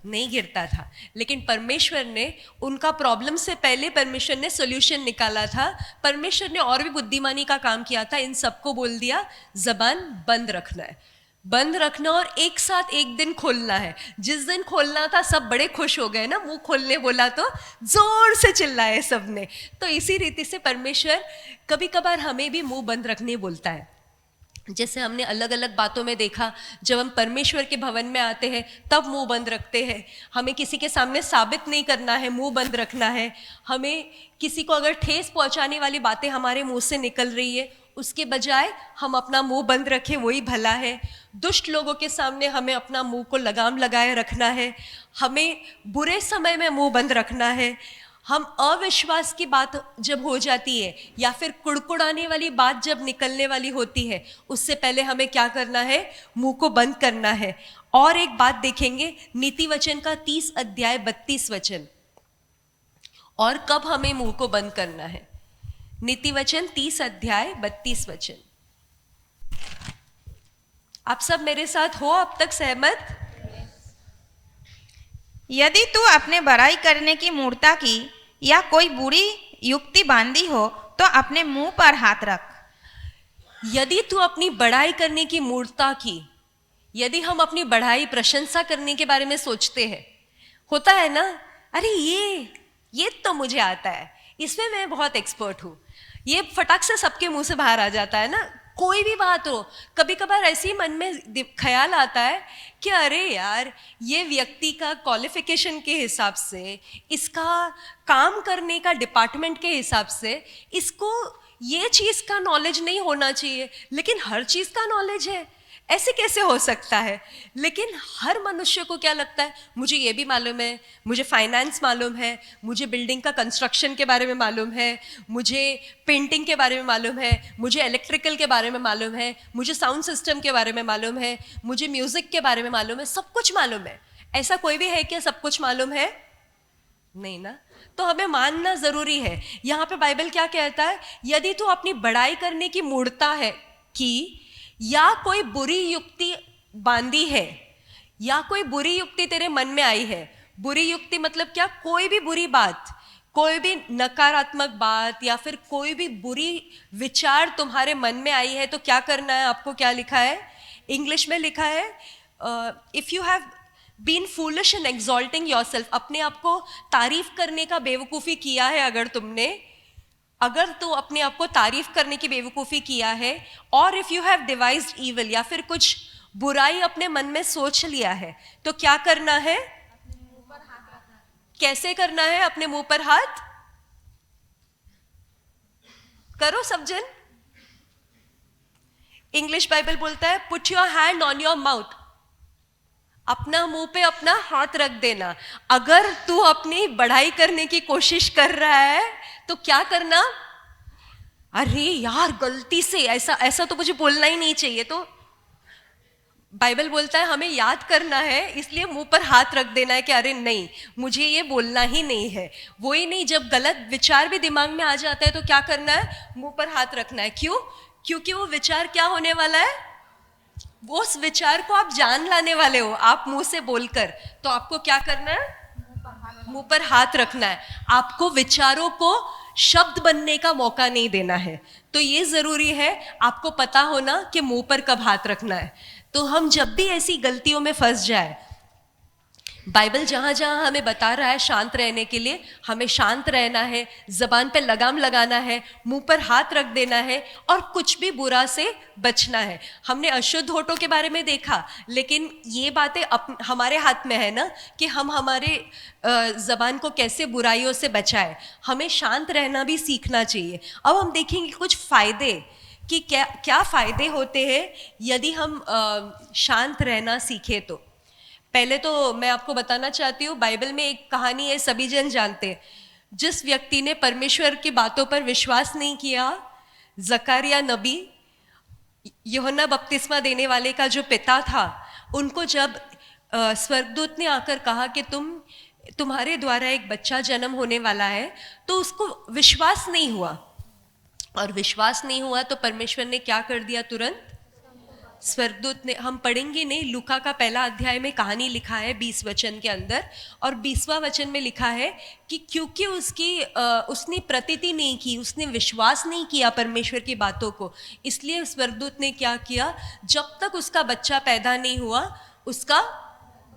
नहीं गिरता था। लेकिन परमेश्वर ने उनका प्रॉब्लम से पहले परमेश्वर ने सॉल्यूशन निकाला था, परमेश्वर ने और भी बुद्धिमानी का काम किया था, इन सबको बोल दिया जबान बंद रखना है, बंद रखना और एक साथ एक दिन खोलना है। जिस दिन खोलना था सब बड़े खुश हो गए ना, मुंह खोलने बोला तो जोर से चिल्लाए सबने। तो इसी रीति से परमेश्वर कभी कभार हमें भी मुंह बंद रखने बोलता है। जैसे हमने अलग अलग बातों में देखा, जब हम परमेश्वर के भवन में आते हैं तब मुंह बंद रखते हैं, हमें किसी के सामने साबित नहीं करना है, मुंह बंद रखना है। हमें किसी को अगर ठेस पहुंचाने वाली बातें हमारे मुंह से निकल रही है, उसके बजाय हम अपना मुंह बंद रखें, वही भला है। दुष्ट लोगों के सामने हमें अपना मुंह को लगाम लगाए रखना है, हमें बुरे समय में मुंह बंद रखना है। हम अविश्वास की बात जब हो जाती है या फिर कुड़कुड़ाने वाली बात जब निकलने वाली होती है, उससे पहले हमें क्या करना है, मुंह को बंद करना है। और एक बात देखेंगे नीति वचन का 30 अध्याय 32 वचन, और कब हमें मुंह को बंद करना है। नीति वचन 30 अध्याय 32 वचन। आप सब मेरे साथ हो अब तक सहमत? यदि तू अपने बड़ाई करने की मूर्ता की या कोई बुरी युक्ति बांधी हो तो अपने मुंह पर हाथ रख। यदि तू अपनी बड़ाई करने की मूर्ता की, यदि हम अपनी बढ़ाई प्रशंसा करने के बारे में सोचते हैं, होता है ना, अरे ये तो मुझे आता है, इसमें मैं बहुत एक्सपर्ट हूँ, ये फटाक से सबके मुंह से बाहर आ जाता है ना। कोई भी बात हो, कभी कभार ऐसे ही मन में ख्याल आता है कि अरे यार, ये व्यक्ति का क्वालिफिकेशन के हिसाब से, इसका काम करने का डिपार्टमेंट के हिसाब से, इसको ये चीज़ का नॉलेज नहीं होना चाहिए, लेकिन हर चीज़ का नॉलेज है, ऐसे कैसे हो सकता है। लेकिन हर मनुष्य को क्या लगता है, मुझे ये भी मालूम है, मुझे फाइनेंस मालूम है, मुझे बिल्डिंग का कंस्ट्रक्शन के बारे में मालूम है, मुझे पेंटिंग के बारे में मालूम है, मुझे इलेक्ट्रिकल के बारे में मालूम है, मुझे साउंड सिस्टम के बारे में मालूम है, मुझे म्यूजिक के बारे में मालूम है, सब कुछ मालूम है। ऐसा कोई भी है क्या सब कुछ मालूम है? नहीं ना। तो हमें मानना जरूरी है। यहाँ पे बाइबल क्या कहता है, यदि तू अपनी बड़ाई करने की मूर्ता है कि या कोई बुरी युक्ति बांधी है, या कोई बुरी युक्ति तेरे मन में आई है। बुरी युक्ति मतलब क्या, कोई भी बुरी बात, कोई भी नकारात्मक बात या फिर कोई भी बुरी विचार तुम्हारे मन में आई है, तो क्या करना है आपको। क्या लिखा है, इंग्लिश में लिखा है, if you have been foolish in exalting yourself, अपने आप को तारीफ करने का बेवकूफ़ी किया है अगर तू अपने आप को तारीफ करने की बेवकूफ़ी किया है, और if you have devised evil, या फिर कुछ बुराई अपने मन में सोच लिया है, तो क्या करना है, कैसे करना है, अपने मुंह पर हाथ करो सब जन। इंग्लिश बाइबल बोलता है put your hand on your mouth, अपना मुंह पे अपना हाथ रख देना। अगर तू अपनी बढ़ाई करने की कोशिश कर रहा है तो क्या करना, अरे यार गलती से ऐसा तो मुझे बोलना ही नहीं चाहिए, तो बाइबल बोलता है हमें याद करना है, इसलिए मुंह पर हाथ रख देना है कि अरे नहीं, मुझे ये बोलना ही नहीं है। वो ही नहीं, जब गलत विचार भी दिमाग में आ जाता है तो क्या करना है, मुंह पर हाथ रखना है। क्यों? क्योंकि वो विचार क्या होने वाला है, वो उस विचार को आप जान लाने वाले हो, आप मुंह से बोलकर, तो आपको क्या करना है, मुंह पर हाथ रखना है। आपको विचारों को शब्द बनने का मौका नहीं देना है। तो ये जरूरी है आपको पता होना कि मुंह पर कब हाथ रखना है। तो हम जब भी ऐसी गलतियों में फंस जाए, बाइबल जहाँ जहाँ हमें बता रहा है शांत रहने के लिए, हमें शांत रहना है, ज़बान पे लगाम लगाना है, मुंह पर हाथ रख देना है और कुछ भी बुरा से बचना है। हमने अशुद्ध होठों के बारे में देखा, लेकिन ये बातें हमारे हाथ में है ना कि हम हमारे ज़बान को कैसे बुराइयों से बचाए। हमें शांत रहना भी सीखना चाहिए। अब हम देखेंगे कुछ फ़ायदे कि क्या क्या फ़ायदे होते हैं यदि हम शांत रहना सीखें। तो पहले तो मैं आपको बताना चाहती हूँ, बाइबल में एक कहानी है, सभी जन जानते हैं। जिस व्यक्ति ने परमेश्वर की बातों पर विश्वास नहीं किया, जकरिया नबी, यूहन्ना बपतिस्मा देने वाले का जो पिता था, उनको जब स्वर्गदूत ने आकर कहा कि तुम्हारे द्वारा एक बच्चा जन्म होने वाला है, तो उसको विश्वास नहीं हुआ। और विश्वास नहीं हुआ तो परमेश्वर ने क्या कर दिया, तुरंत स्वर्गदूत ने, हम पढ़ेंगे नहीं, लूका का पहला अध्याय में कहानी लिखा है 20 वचन के अंदर, और 20वां वचन में लिखा है कि क्योंकि उसने प्रतीति नहीं की, उसने विश्वास नहीं किया परमेश्वर की बातों को, इसलिए स्वर्गदूत ने क्या किया, जब तक उसका बच्चा पैदा नहीं हुआ उसका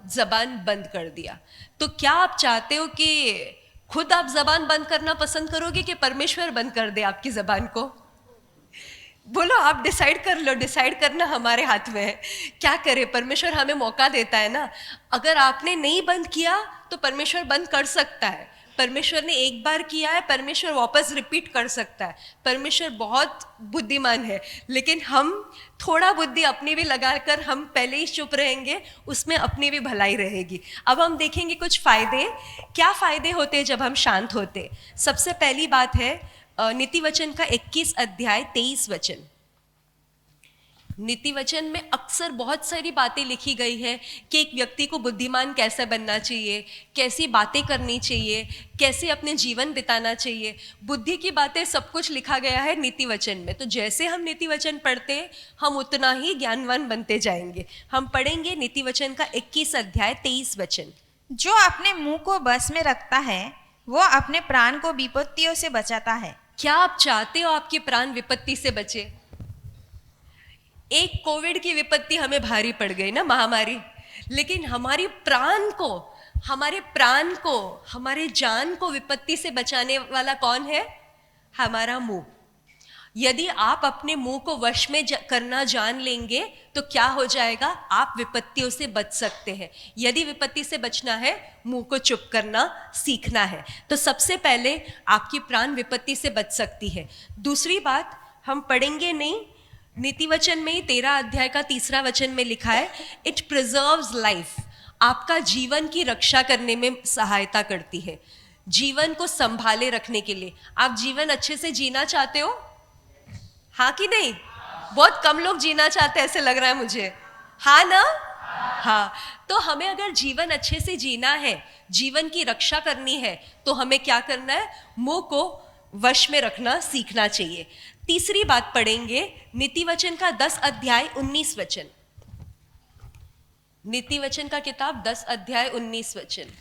जबान बंद कर दिया। तो क्या आप चाहते हो कि खुद आप जबान बंद करना पसंद करोगे कि परमेश्वर बंद कर दे आपकी जबान को? बोलो, आप डिसाइड कर लो। डिसाइड करना हमारे हाथ में है। क्या करे, परमेश्वर हमें मौका देता है ना। अगर आपने नहीं बंद किया तो परमेश्वर बंद कर सकता है। परमेश्वर ने एक बार किया है, परमेश्वर वापस रिपीट कर सकता है। परमेश्वर बहुत बुद्धिमान है, लेकिन हम थोड़ा बुद्धि अपनी भी लगाकर हम पहले ही चुप रहेंगे, उसमें अपनी भी भलाई रहेगी। अब हम देखेंगे कुछ फायदे। क्या फायदे होते हैं जब हम शांत होते? सबसे पहली बात है नीति वचन का 21 अध्याय 23 वचन। नीति वचन में अक्सर बहुत सारी बातें लिखी गई है कि एक व्यक्ति को बुद्धिमान कैसे बनना चाहिए, कैसी बातें करनी चाहिए, कैसे अपने जीवन बिताना चाहिए। बुद्धि की बातें सब कुछ लिखा गया है नीति वचन में। तो जैसे हम नीति वचन पढ़ते हैं, हम उतना ही ज्ञानवान बनते जाएंगे। हम पढ़ेंगे नीति वचन का 21 अध्याय 23 वचन। जो अपने मुंह को बस में रखता है वो अपने प्राण को विपत्तियों से बचाता है। क्या आप चाहते हो आपके प्राण विपत्ति से बचे? एक कोविड की विपत्ति हमें भारी पड़ गई ना, महामारी, लेकिन हमारे प्राण को, हमारे जान को विपत्ति से बचाने वाला कौन है? हमारा मुंह। यदि आप अपने मुंह को वश में करना जान लेंगे तो क्या हो जाएगा, आप विपत्तियों से बच सकते हैं। यदि विपत्ति से बचना है, मुंह को चुप करना सीखना है। तो सबसे पहले आपकी प्राण विपत्ति से बच सकती है। दूसरी बात हम पढ़ेंगे नहीं, नीति वचन में ही 13 अध्याय का 3 वचन में लिखा है, इट प्रिजर्व्स लाइफ। आपका जीवन की रक्षा करने में सहायता करती है, जीवन को संभाले रखने के लिए। आप जीवन अच्छे से जीना चाहते हो, हाँ कि नहीं? बहुत कम लोग जीना चाहते हैं, ऐसे लग रहा है मुझे, हाँ ना? हाँ। तो हमें अगर जीवन अच्छे से जीना है, जीवन की रक्षा करनी है, तो हमें क्या करना है? मुंह को वश में रखना सीखना चाहिए। तीसरी बात पढ़ेंगे नीति वचन का 10 अध्याय 19 वचन। नीति वचन का किताब 10 अध्याय 19 वचन।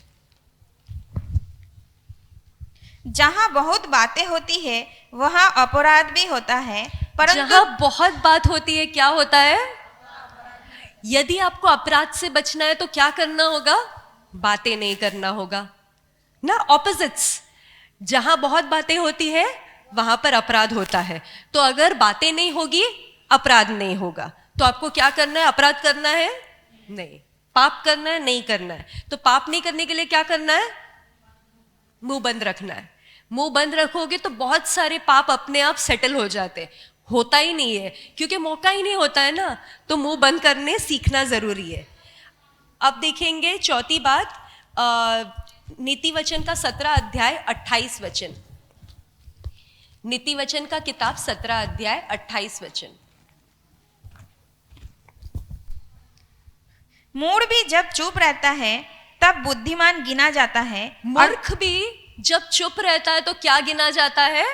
जहाँ बहुत बातें होती है वहाँ अपराध भी होता है, परंतु जहाँ बहुत बात होती है क्या होता है? यदि आपको अपराध से बचना है तो क्या करना होगा? बातें नहीं करना होगा ना, ऑपोजिट्स। जहाँ बहुत बातें होती है वहां पर अपराध होता है। तो अगर बातें नहीं होगी, अपराध नहीं होगा। तो आपको क्या करना है? अपराध करना है नहीं, पाप करना है नहीं करना है। तो पाप नहीं करने के लिए क्या करना है? मुंह बंद रखना है। मुंह बंद रखोगे तो बहुत सारे पाप अपने आप सेटल हो जाते। होता ही नहीं है, क्योंकि मौका ही नहीं होता है ना। तो मुंह बंद करने सीखना जरूरी है। अब देखेंगे चौथी बात, नीति वचन का 17 अध्याय 28 वचन। नीति वचन का किताब 17 अध्याय 28 वचन। मूढ़ भी जब चुप रहता है तब बुद्धिमान गिना जाता है, मूर्ख भी जब चुप रहता है तो क्या गिना जाता है?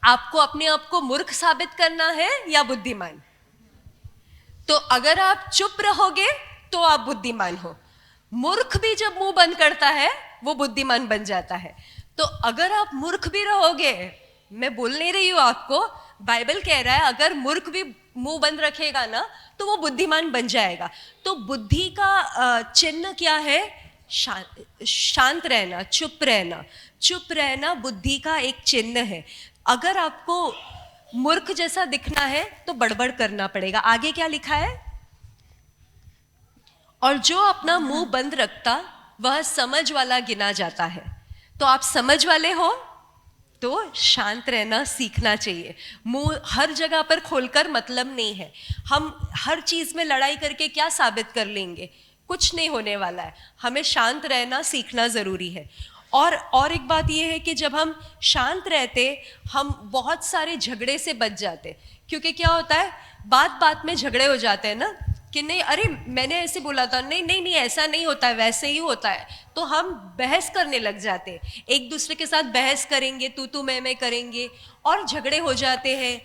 आपको अपने आप को मूर्ख साबित करना है या बुद्धिमान? तो अगर आप चुप रहोगे तो आप बुद्धिमान हो। मूर्ख भी जब मुंह बंद करता है वो बुद्धिमान बन जाता है। तो अगर आप मूर्ख भी रहोगे, मैं बोल नहीं रही हूं आपको, बाइबल कह रहा है अगर मूर्ख भी मुंह बंद रखेगा ना तो वो बुद्धिमान बन जाएगा। तो बुद्धि का चिन्ह क्या है? शांत रहना, चुप रहना। चुप रहना बुद्धि का एक चिन्ह है। अगर आपको मूर्ख जैसा दिखना है तो बड़बड़ करना पड़ेगा। आगे क्या लिखा है? और जो अपना मुंह बंद रखता वह समझ वाला गिना जाता है। तो आप समझ वाले हो तो शांत रहना सीखना चाहिए। मुंह हर जगह पर खोलकर मतलब नहीं है। हम हर चीज में लड़ाई करके क्या साबित कर लेंगे? कुछ नहीं होने वाला है। हमें शांत रहना सीखना जरूरी है। और एक बात यह है कि जब हम शांत रहते हम बहुत सारे झगड़े से बच जाते। क्योंकि क्या होता है, बात बात में झगड़े हो जाते हैं ना, कि नहीं अरे मैंने ऐसे बोला था, नहीं नहीं नहीं ऐसा नहीं होता है, वैसे ही होता है। तो हम बहस करने लग जाते, एक दूसरे के साथ बहस करेंगे, तू मैं करेंगे और झगड़े हो जाते हैं।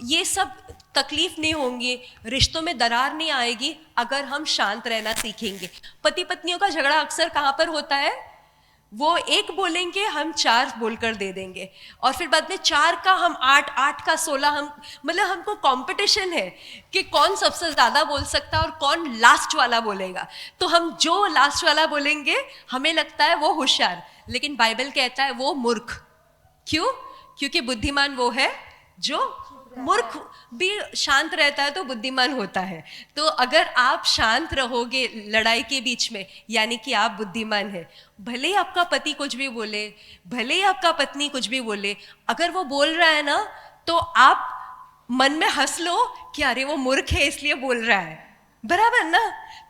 ये सब तकलीफ नहीं होंगी, रिश्तों में दरार नहीं आएगी अगर हम शांत रहना सीखेंगे। पति पत्नियों का झगड़ा अक्सर कहाँ पर होता है? वो एक बोलेंगे हम 4 बोलकर दे देंगे और फिर बाद में 4 का हम 8, 8 का 16, हम मतलब हमको कंपटीशन है कि कौन सबसे ज्यादा बोल सकता है और कौन लास्ट वाला बोलेगा। तो हम जो लास्ट वाला बोलेंगे हमें लगता है वो होशियार, लेकिन बाइबल कहता है वो मूर्ख। क्यों? क्योंकि बुद्धिमान वो है जो मूर्ख भी शांत रहता है तो बुद्धिमान होता है। तो अगर आप शांत रहोगे लड़ाई के बीच में, यानी कि आप बुद्धिमान हैं। भले ही आपका पति कुछ भी बोले, भले ही आपका पत्नी कुछ भी बोले, अगर वो बोल रहा है ना तो आप मन में हंस लो कि अरे वो मूर्ख है इसलिए बोल रहा है, बराबर ना?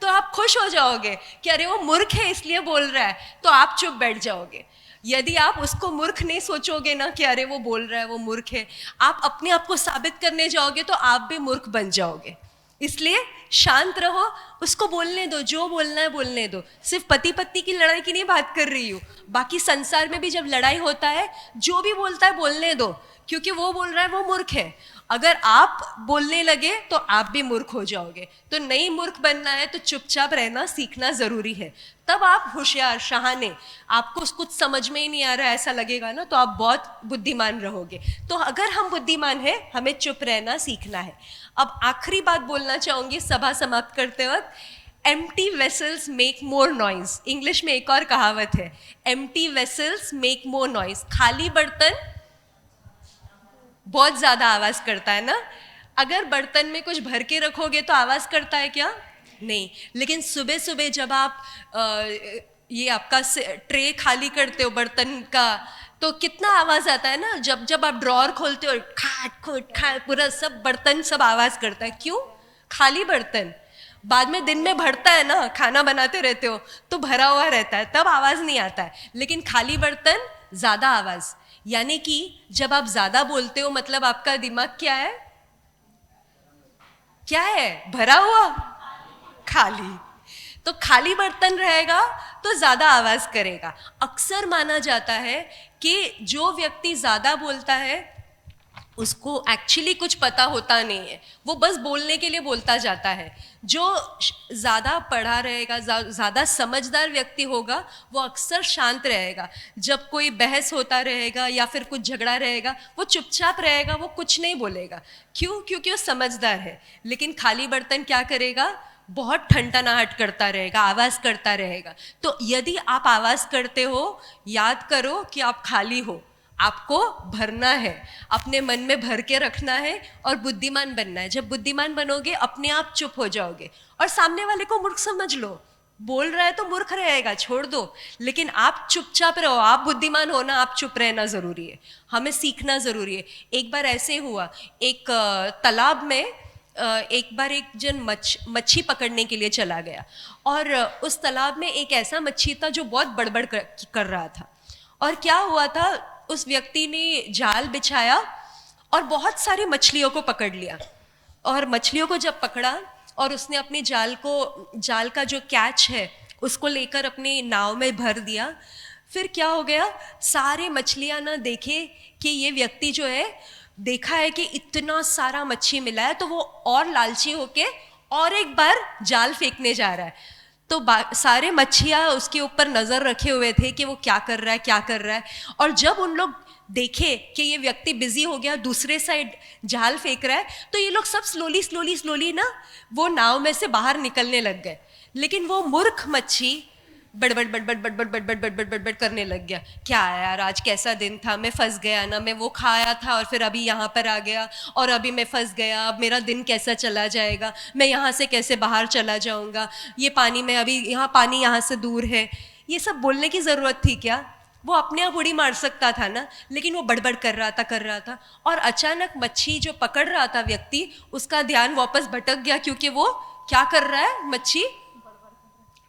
तो आप खुश हो जाओगे कि अरे वो मूर्ख है इसलिए बोल रहा है, तो आप चुप बैठ जाओगे। यदि आप उसको मूर्ख नहीं सोचोगे ना कि अरे वो बोल रहा है वो मूर्ख है, आप अपने आप को साबित करने जाओगे तो आप भी मूर्ख बन जाओगे। इसलिए शांत रहो, उसको बोलने दो, जो बोलना है बोलने दो। सिर्फ पति पत्नी की लड़ाई की नहीं बात कर रही हूँ, बाकी संसार में भी जब लड़ाई होता है जो भी बोलता है बोलने दो, क्योंकि वो बोल रहा है वो मूर्ख है। अगर आप बोलने लगे तो आप भी मूर्ख हो जाओगे। तो नहीं मूर्ख बनना है तो चुपचाप रहना सीखना जरूरी है। तब आप होशियार, शहाने, आपको कुछ समझ में ही नहीं आ रहा है ऐसा लगेगा ना, तो आप बहुत बुद्धिमान रहोगे। तो अगर हम बुद्धिमान हैं हमें चुप रहना सीखना है। अब आखिरी बात बोलना चाहूंगी सभा समाप्त करते वक्त, empty vessels make more noise. English में एक और कहावत है, empty vessels make more noise. खाली बर्तन बहुत ज्यादा आवाज करता है ना। अगर बर्तन में कुछ भर के रखोगे तो आवाज करता है क्या? नहीं। लेकिन सुबह सुबह जब आप ये आपका ट्रे खाली करते हो बर्तन का, तो कितना आवाज आता है ना। जब जब आप ड्रॉअर खोलते हो, खाट खोट खा, पूरा सब बर्तन सब आवाज करता है। क्यों? खाली बर्तन। बाद में दिन में भरता है ना, खाना बनाते रहते हो तो भरा हुआ रहता है, तब आवाज नहीं आता है। लेकिन खाली बर्तन ज्यादा आवाज। यानी कि जब आप ज्यादा बोलते हो मतलब आपका दिमाग क्या है? क्या है? भरा हुआ, खाली। तो खाली बर्तन रहेगा तो ज्यादा आवाज करेगा। अक्सर माना जाता है कि जो व्यक्ति ज्यादा बोलता है उसको एक्चुअली कुछ पता होता नहीं है, वो बस बोलने के लिए बोलता जाता है। जो ज़्यादा पढ़ा रहेगा, ज़्यादा समझदार व्यक्ति होगा, वो अक्सर शांत रहेगा। जब कोई बहस होता रहेगा या फिर कुछ झगड़ा रहेगा वो चुपचाप रहेगा, वो कुछ नहीं बोलेगा। क्यों? क्योंकि वो समझदार है। लेकिन खाली बर्तन क्या करेगा? बहुत ठनठनाहट करता रहेगा, आवाज़ करता रहेगा। तो यदि आप आवाज़ करते हो, याद करो कि आप खाली हो, आपको भरना है, अपने मन में भर के रखना है और बुद्धिमान बनना है। जब बुद्धिमान बनोगे अपने आप चुप हो जाओगे और सामने वाले को मूर्ख समझ लो। बोल रहा है तो मूर्ख रहेगा, छोड़ दो, लेकिन आप चुपचाप रहो। आप बुद्धिमान हो ना, आप चुप रहना जरूरी है, हमें सीखना जरूरी है। एक बार ऐसे हुआ, एक तालाब में एक बार एक जन मच्छी पकड़ने के लिए चला गया और उस तालाब में एक ऐसा मच्छी था जो बहुत बड़बड़ कर रहा था। और क्या हुआ था, उस व्यक्ति ने जाल बिछाया और बहुत सारी मछलियों को पकड़ लिया। और मछलियों को जब पकड़ा और उसने अपने जाल का जो कैच है उसको लेकर अपनी नाव में भर दिया, फिर क्या हो गया, सारे मछलियां ना देखे कि ये व्यक्ति जो है, देखा है कि इतना सारा मच्छी मिला है, तो वो और लालची होके और एक बार जाल फेंकने जा रहा है। तो सारे मच्छियाँ उसके ऊपर नज़र रखे हुए थे कि वो क्या कर रहा है, क्या कर रहा है। और जब उन लोग देखे कि ये व्यक्ति बिजी हो गया, दूसरे साइड जाल फेंक रहा है, तो ये लोग सब स्लोली ना वो नाव में से बाहर निकलने लग गए। लेकिन वो मूर्ख मच्छी बड़बड़ बड़बड़ बड़बड़ बड़बड़ बड़बड़ बड़बड़ करने लग गया, क्या है यार, आज कैसा दिन था, मैं फंस गया ना, मैं वो खाया था और फिर अभी यहाँ पर आ गया और अभी मैं फंस गया, अब मेरा दिन कैसा चला जाएगा, मैं यहाँ से कैसे बाहर चला जाऊँगा, ये पानी में अभी यहाँ पानी यहाँ से दूर है। ये सब बोलने की ज़रूरत थी क्या? वो अपने आप उड़ी मार सकता था ना, लेकिन वो बड़बड़ कर रहा था और अचानक मच्छी जो पकड़ रहा था व्यक्ति, उसका ध्यान वापस भटक गया, क्योंकि वो क्या कर रहा है, मच्छी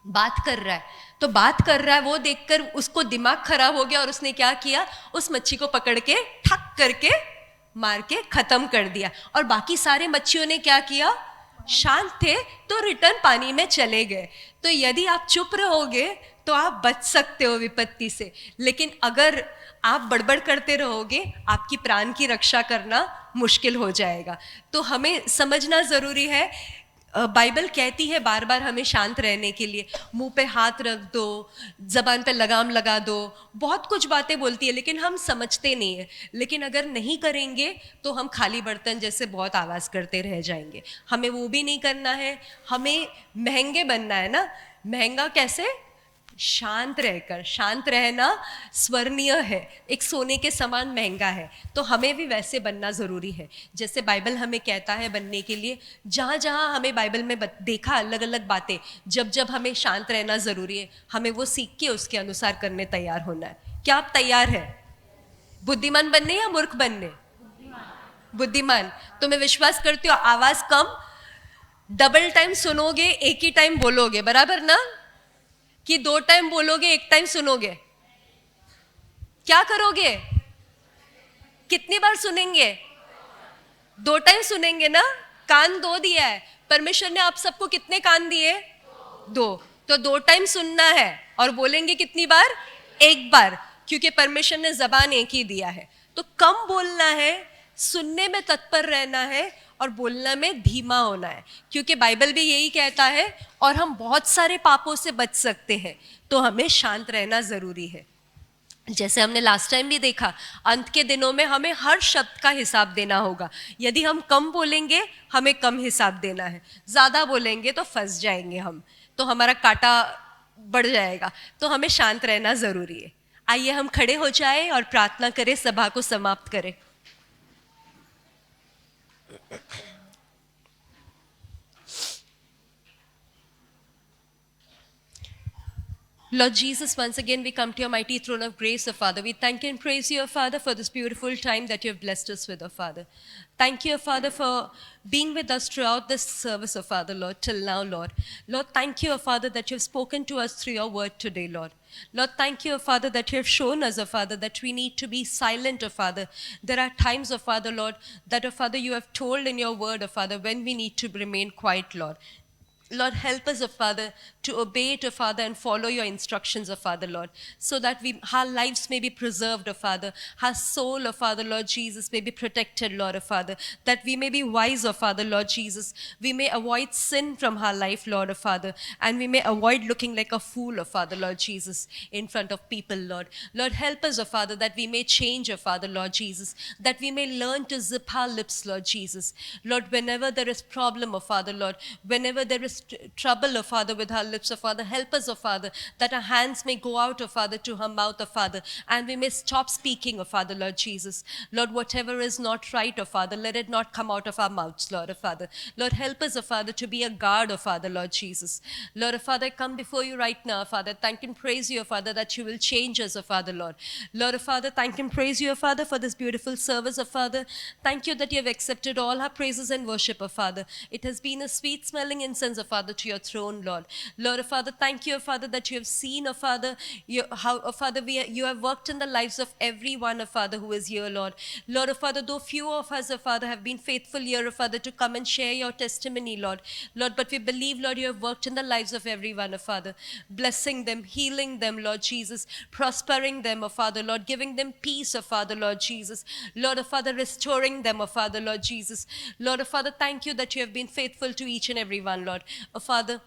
बात कर रहा है। तो बात कर रहा है वो देखकर उसको दिमाग खराब हो गया और उसने क्या किया, उस मच्छी को पकड़ के ठक करके मार के खत्म कर दिया। और बाकी सारे मच्छियों ने क्या किया, शांत थे तो रिटर्न पानी में चले गए। तो यदि आप चुप रहोगे तो आप बच सकते हो विपत्ति से, लेकिन अगर आप बड़बड़ करते रहोगे आपकी प्राण की रक्षा करना मुश्किल हो जाएगा। तो हमें समझना ज़रूरी है, बाइबल कहती है बार बार हमें शांत रहने के लिए, मुंह पे हाथ रख दो, ज़बान पे लगाम लगा दो, बहुत कुछ बातें बोलती है, लेकिन हम समझते नहीं है। लेकिन अगर नहीं करेंगे तो हम खाली बर्तन जैसे बहुत आवाज़ करते रह जाएंगे। हमें वो भी नहीं करना है, हमें महंगे बनना है ना। महंगा कैसे? शांत रहकर। शांत रहना स्वर्णीय है, एक सोने के समान महंगा है। तो हमें भी वैसे बनना ज़रूरी है जैसे बाइबल हमें कहता है बनने के लिए। जहाँ जहाँ हमें बाइबल में देखा अलग अलग बातें, जब जब हमें शांत रहना ज़रूरी है, हमें वो सीख के उसके अनुसार करने तैयार होना है। क्या आप तैयार हैं बुद्धिमान बनने या मूर्ख बनने? बुद्धिमान। तो मैं विश्वास करती हूँ आवाज़ कम, डबल टाइम सुनोगे, एक ही टाइम बोलोगे, बराबर ना? कि 2 टाइम बोलोगे, 1 टाइम सुनोगे? क्या करोगे? कितनी बार सुनेंगे? 2 टाइम सुनेंगे ना। कान 2 दिया है परमेश्वर ने, आप सबको कितने कान दिए? 2। तो 2 टाइम सुनना है और बोलेंगे कितनी बार? 1 बार, क्योंकि परमेश्वर ने जबान एक ही दिया है। तो कम बोलना है, सुनने में तत्पर रहना है और बोलना में धीमा होना है, क्योंकि बाइबल भी यही कहता है। और हम बहुत सारे पापों से बच सकते हैं, तो हमें शांत रहना ज़रूरी है। जैसे हमने लास्ट टाइम भी देखा, अंत के दिनों में हमें हर शब्द का हिसाब देना होगा। यदि हम कम बोलेंगे हमें कम हिसाब देना है, ज़्यादा बोलेंगे तो फंस जाएंगे हम, तो हमारा कांटा बढ़ जाएगा। तो हमें शांत रहना ज़रूरी है। आइए हम खड़े हो जाएं और प्रार्थना करें, सभा को समाप्त करें। Lord Jesus, once again we come to your mighty throne of grace, O Father. We thank you and praise you, O Father, for this beautiful time that you have blessed us with, O Father. Thank you, O Father, for being with us throughout this service, O Father, Lord, till now, Lord. Lord, thank you, O Father, that you have spoken to us through your word today, Lord. Lord, thank you, O Father, that you have shown us, O Father, that we need to be silent, O Father. There are times, O Father, Lord, that, O Father, you have told in your word, O Father, when we need to remain quiet, Lord. Lord, help us, O Father, to obey it, O Father, and follow your instructions, O Father, Lord, so that our lives may be preserved, O Father, our soul, O Father, Lord Jesus, may be protected, Lord, O Father, that we may be wise, O Father, Lord Jesus, we may avoid sin from our life, Lord, O Father, and we may avoid looking like a fool, O Father, Lord Jesus, in front of people, Lord. Lord, help us, O Father, that we may change, O Father, Lord Jesus, that we may learn to zip our lips, Lord Jesus. Lord, whenever there is problem, O Father, Lord, whenever there is trouble, O Father, with our lips, O Father, help us, O Father, that our hands may go out, O Father, to her mouth, O Father, and we may stop speaking, O Father, Lord Jesus. Lord, whatever is not right, O Father, let it not come out of our mouths, Lord, O Father. Lord, help us, O Father, to be a guard, O Father, Lord Jesus. Lord, O Father, I come before you right now, O Father, thank and praise you, O Father, that you will change us, O Father, Lord. Lord, O Father, thank and praise you, O Father, for this beautiful service, O Father. Thank you that you have accepted all our praises and worship, O Father. It has been a sweet smelling incense, O Father, to your throne, Lord. Lord, O Father, thank you, O Father, that you have seen, O Father, how, O Father, you have worked in the lives of everyone, O Father, who is here, Lord. Lord, O Father, though few of us, O Father, have been faithful here, O Father, to come and share your testimony, Lord. Lord, but we believe, Lord, you have worked in the lives of everyone, O Father, blessing them, healing them, Lord Jesus, prospering them, O Father, Lord, giving them peace, O Father, Lord Jesus. Lord, O Father, restoring them, O Father, Lord Jesus. Lord, O Father, thank you that you have been faithful to each and every one, Lord. O Father,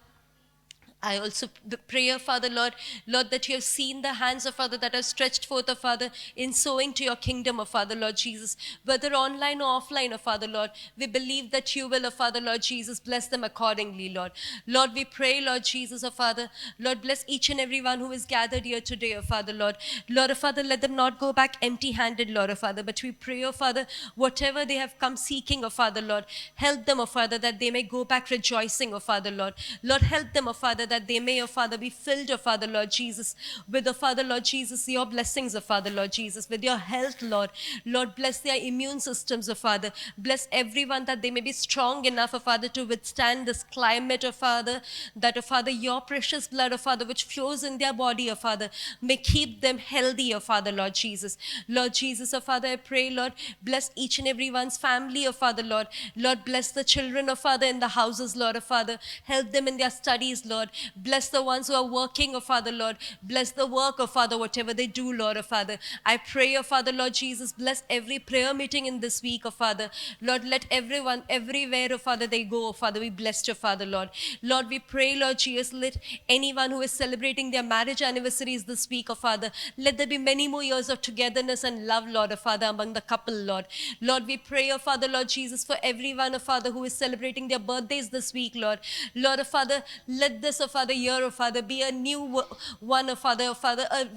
I also pray, Father, Lord, that you have seen the hands of Father that are stretched forth, Father, in sowing to your kingdom, Father, Lord Jesus, whether online or offline, Father, Lord. We believe that you will, Father, Lord Jesus, bless them accordingly, Lord. Lord, we pray, Lord Jesus, Father, Lord, bless each and every one who is gathered here today, Father, Lord. Lord, Father, let them not go back empty-handed, Lord, Father, but we pray, Father, whatever they have come seeking, Father, Lord, help them, Father, that they may go back rejoicing, Father, Lord. Lord, help them, Father, that they may, Father, be filled, Father, Lord Jesus, with, Father, Lord Jesus, your blessings, Father, Lord Jesus, with your health, Lord. Lord, bless their immune systems, Father. Bless everyone that they may be strong enough, Father, to withstand this climate, Father, that, Father, your precious blood, Father, which flows in their body, Father, may keep them healthy, Father, Lord Jesus. Lord Jesus, Father, I pray, Lord, bless each and everyone's family, Father, Lord. Lord, bless the children, Father, in the houses, Lord, Father. Help them in their studies, Lord. Bless the ones who are working, Father, Lord. Bless the work, Father, whatever they do, Lord, Father. I pray, Father, Lord Jesus, bless every prayer meeting in this week, Father. Lord, let everyone, everywhere, Father, they go, Father, be blessed, Father, Lord. Lord, we pray, Lord Jesus, let anyone who is celebrating their marriage anniversaries this week, Father, let there be many more years of togetherness and love, Lord, Father, among the couple, Lord. Lord, we pray, Father, Lord Jesus, for everyone, Father, who is celebrating their birthdays this week, Lord. Lord, Father, let this, Father, year, Father, be a new one, Father,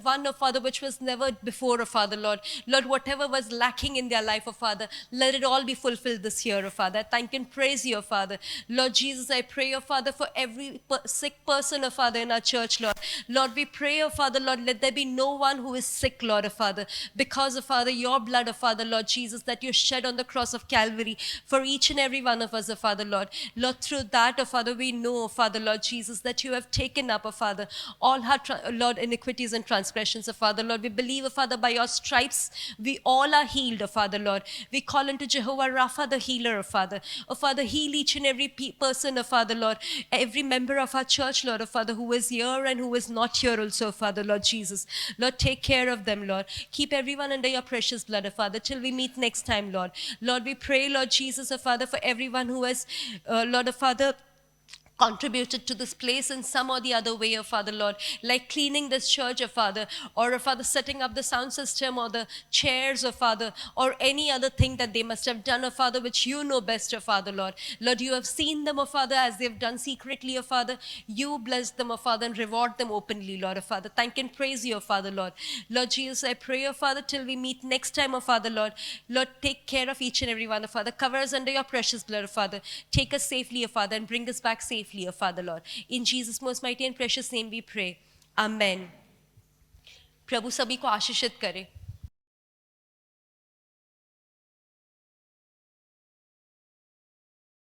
one, Father, which was never before, Father, Lord. Lord, whatever was lacking in their life, Father, let it all be fulfilled this year, Father. I thank and praise you, Father. Lord Jesus, I pray, Father, for every sick person, Father, in our church, Lord. Lord, we pray, Father, Lord, let there be no one who is sick, Lord, Father, because, Father, your blood, Father, Lord Jesus, that you shed on the cross of Calvary for each and every one of us, Father, Lord. Lord, through that, Father, we know, Father, Lord Jesus, that you have taken up, Father, all our, Lord, iniquities and transgressions, Father, Lord. We believe, Father, by your stripes, we all are healed, Father, Lord. We call into Jehovah Rapha, the healer, Father. Father, heal each and every person, Father, Lord. Every member of our church, Lord, Father, who is here and who is not here also, Father, Lord Jesus. Lord, take care of them, Lord. Keep everyone under your precious blood, Father, till we meet next time, Lord. Lord, we pray, Lord Jesus, Father, for everyone who has, Lord, Father, contributed to this place in some or the other way, Father, Lord, like cleaning this church, Father, or Father, setting up the sound system or the chairs, Father, or any other thing that they must have done, Father, which you know best, Father, Lord. Lord, you have seen them, Father, as they've done secretly, Father. You bless them, Father, and reward them openly, Lord, Father. Thank and praise you, Father, Lord. Lord Jesus, I pray, Father, till we meet next time, Father, Lord. Lord, take care of each and every one, Father. Cover us under your precious blood, Father. Take us safely, Father, and bring us back safely, Father, Lord. In Jesus' most mighty and precious name we pray. Amen. प्रभु सभी को आशीषित करे.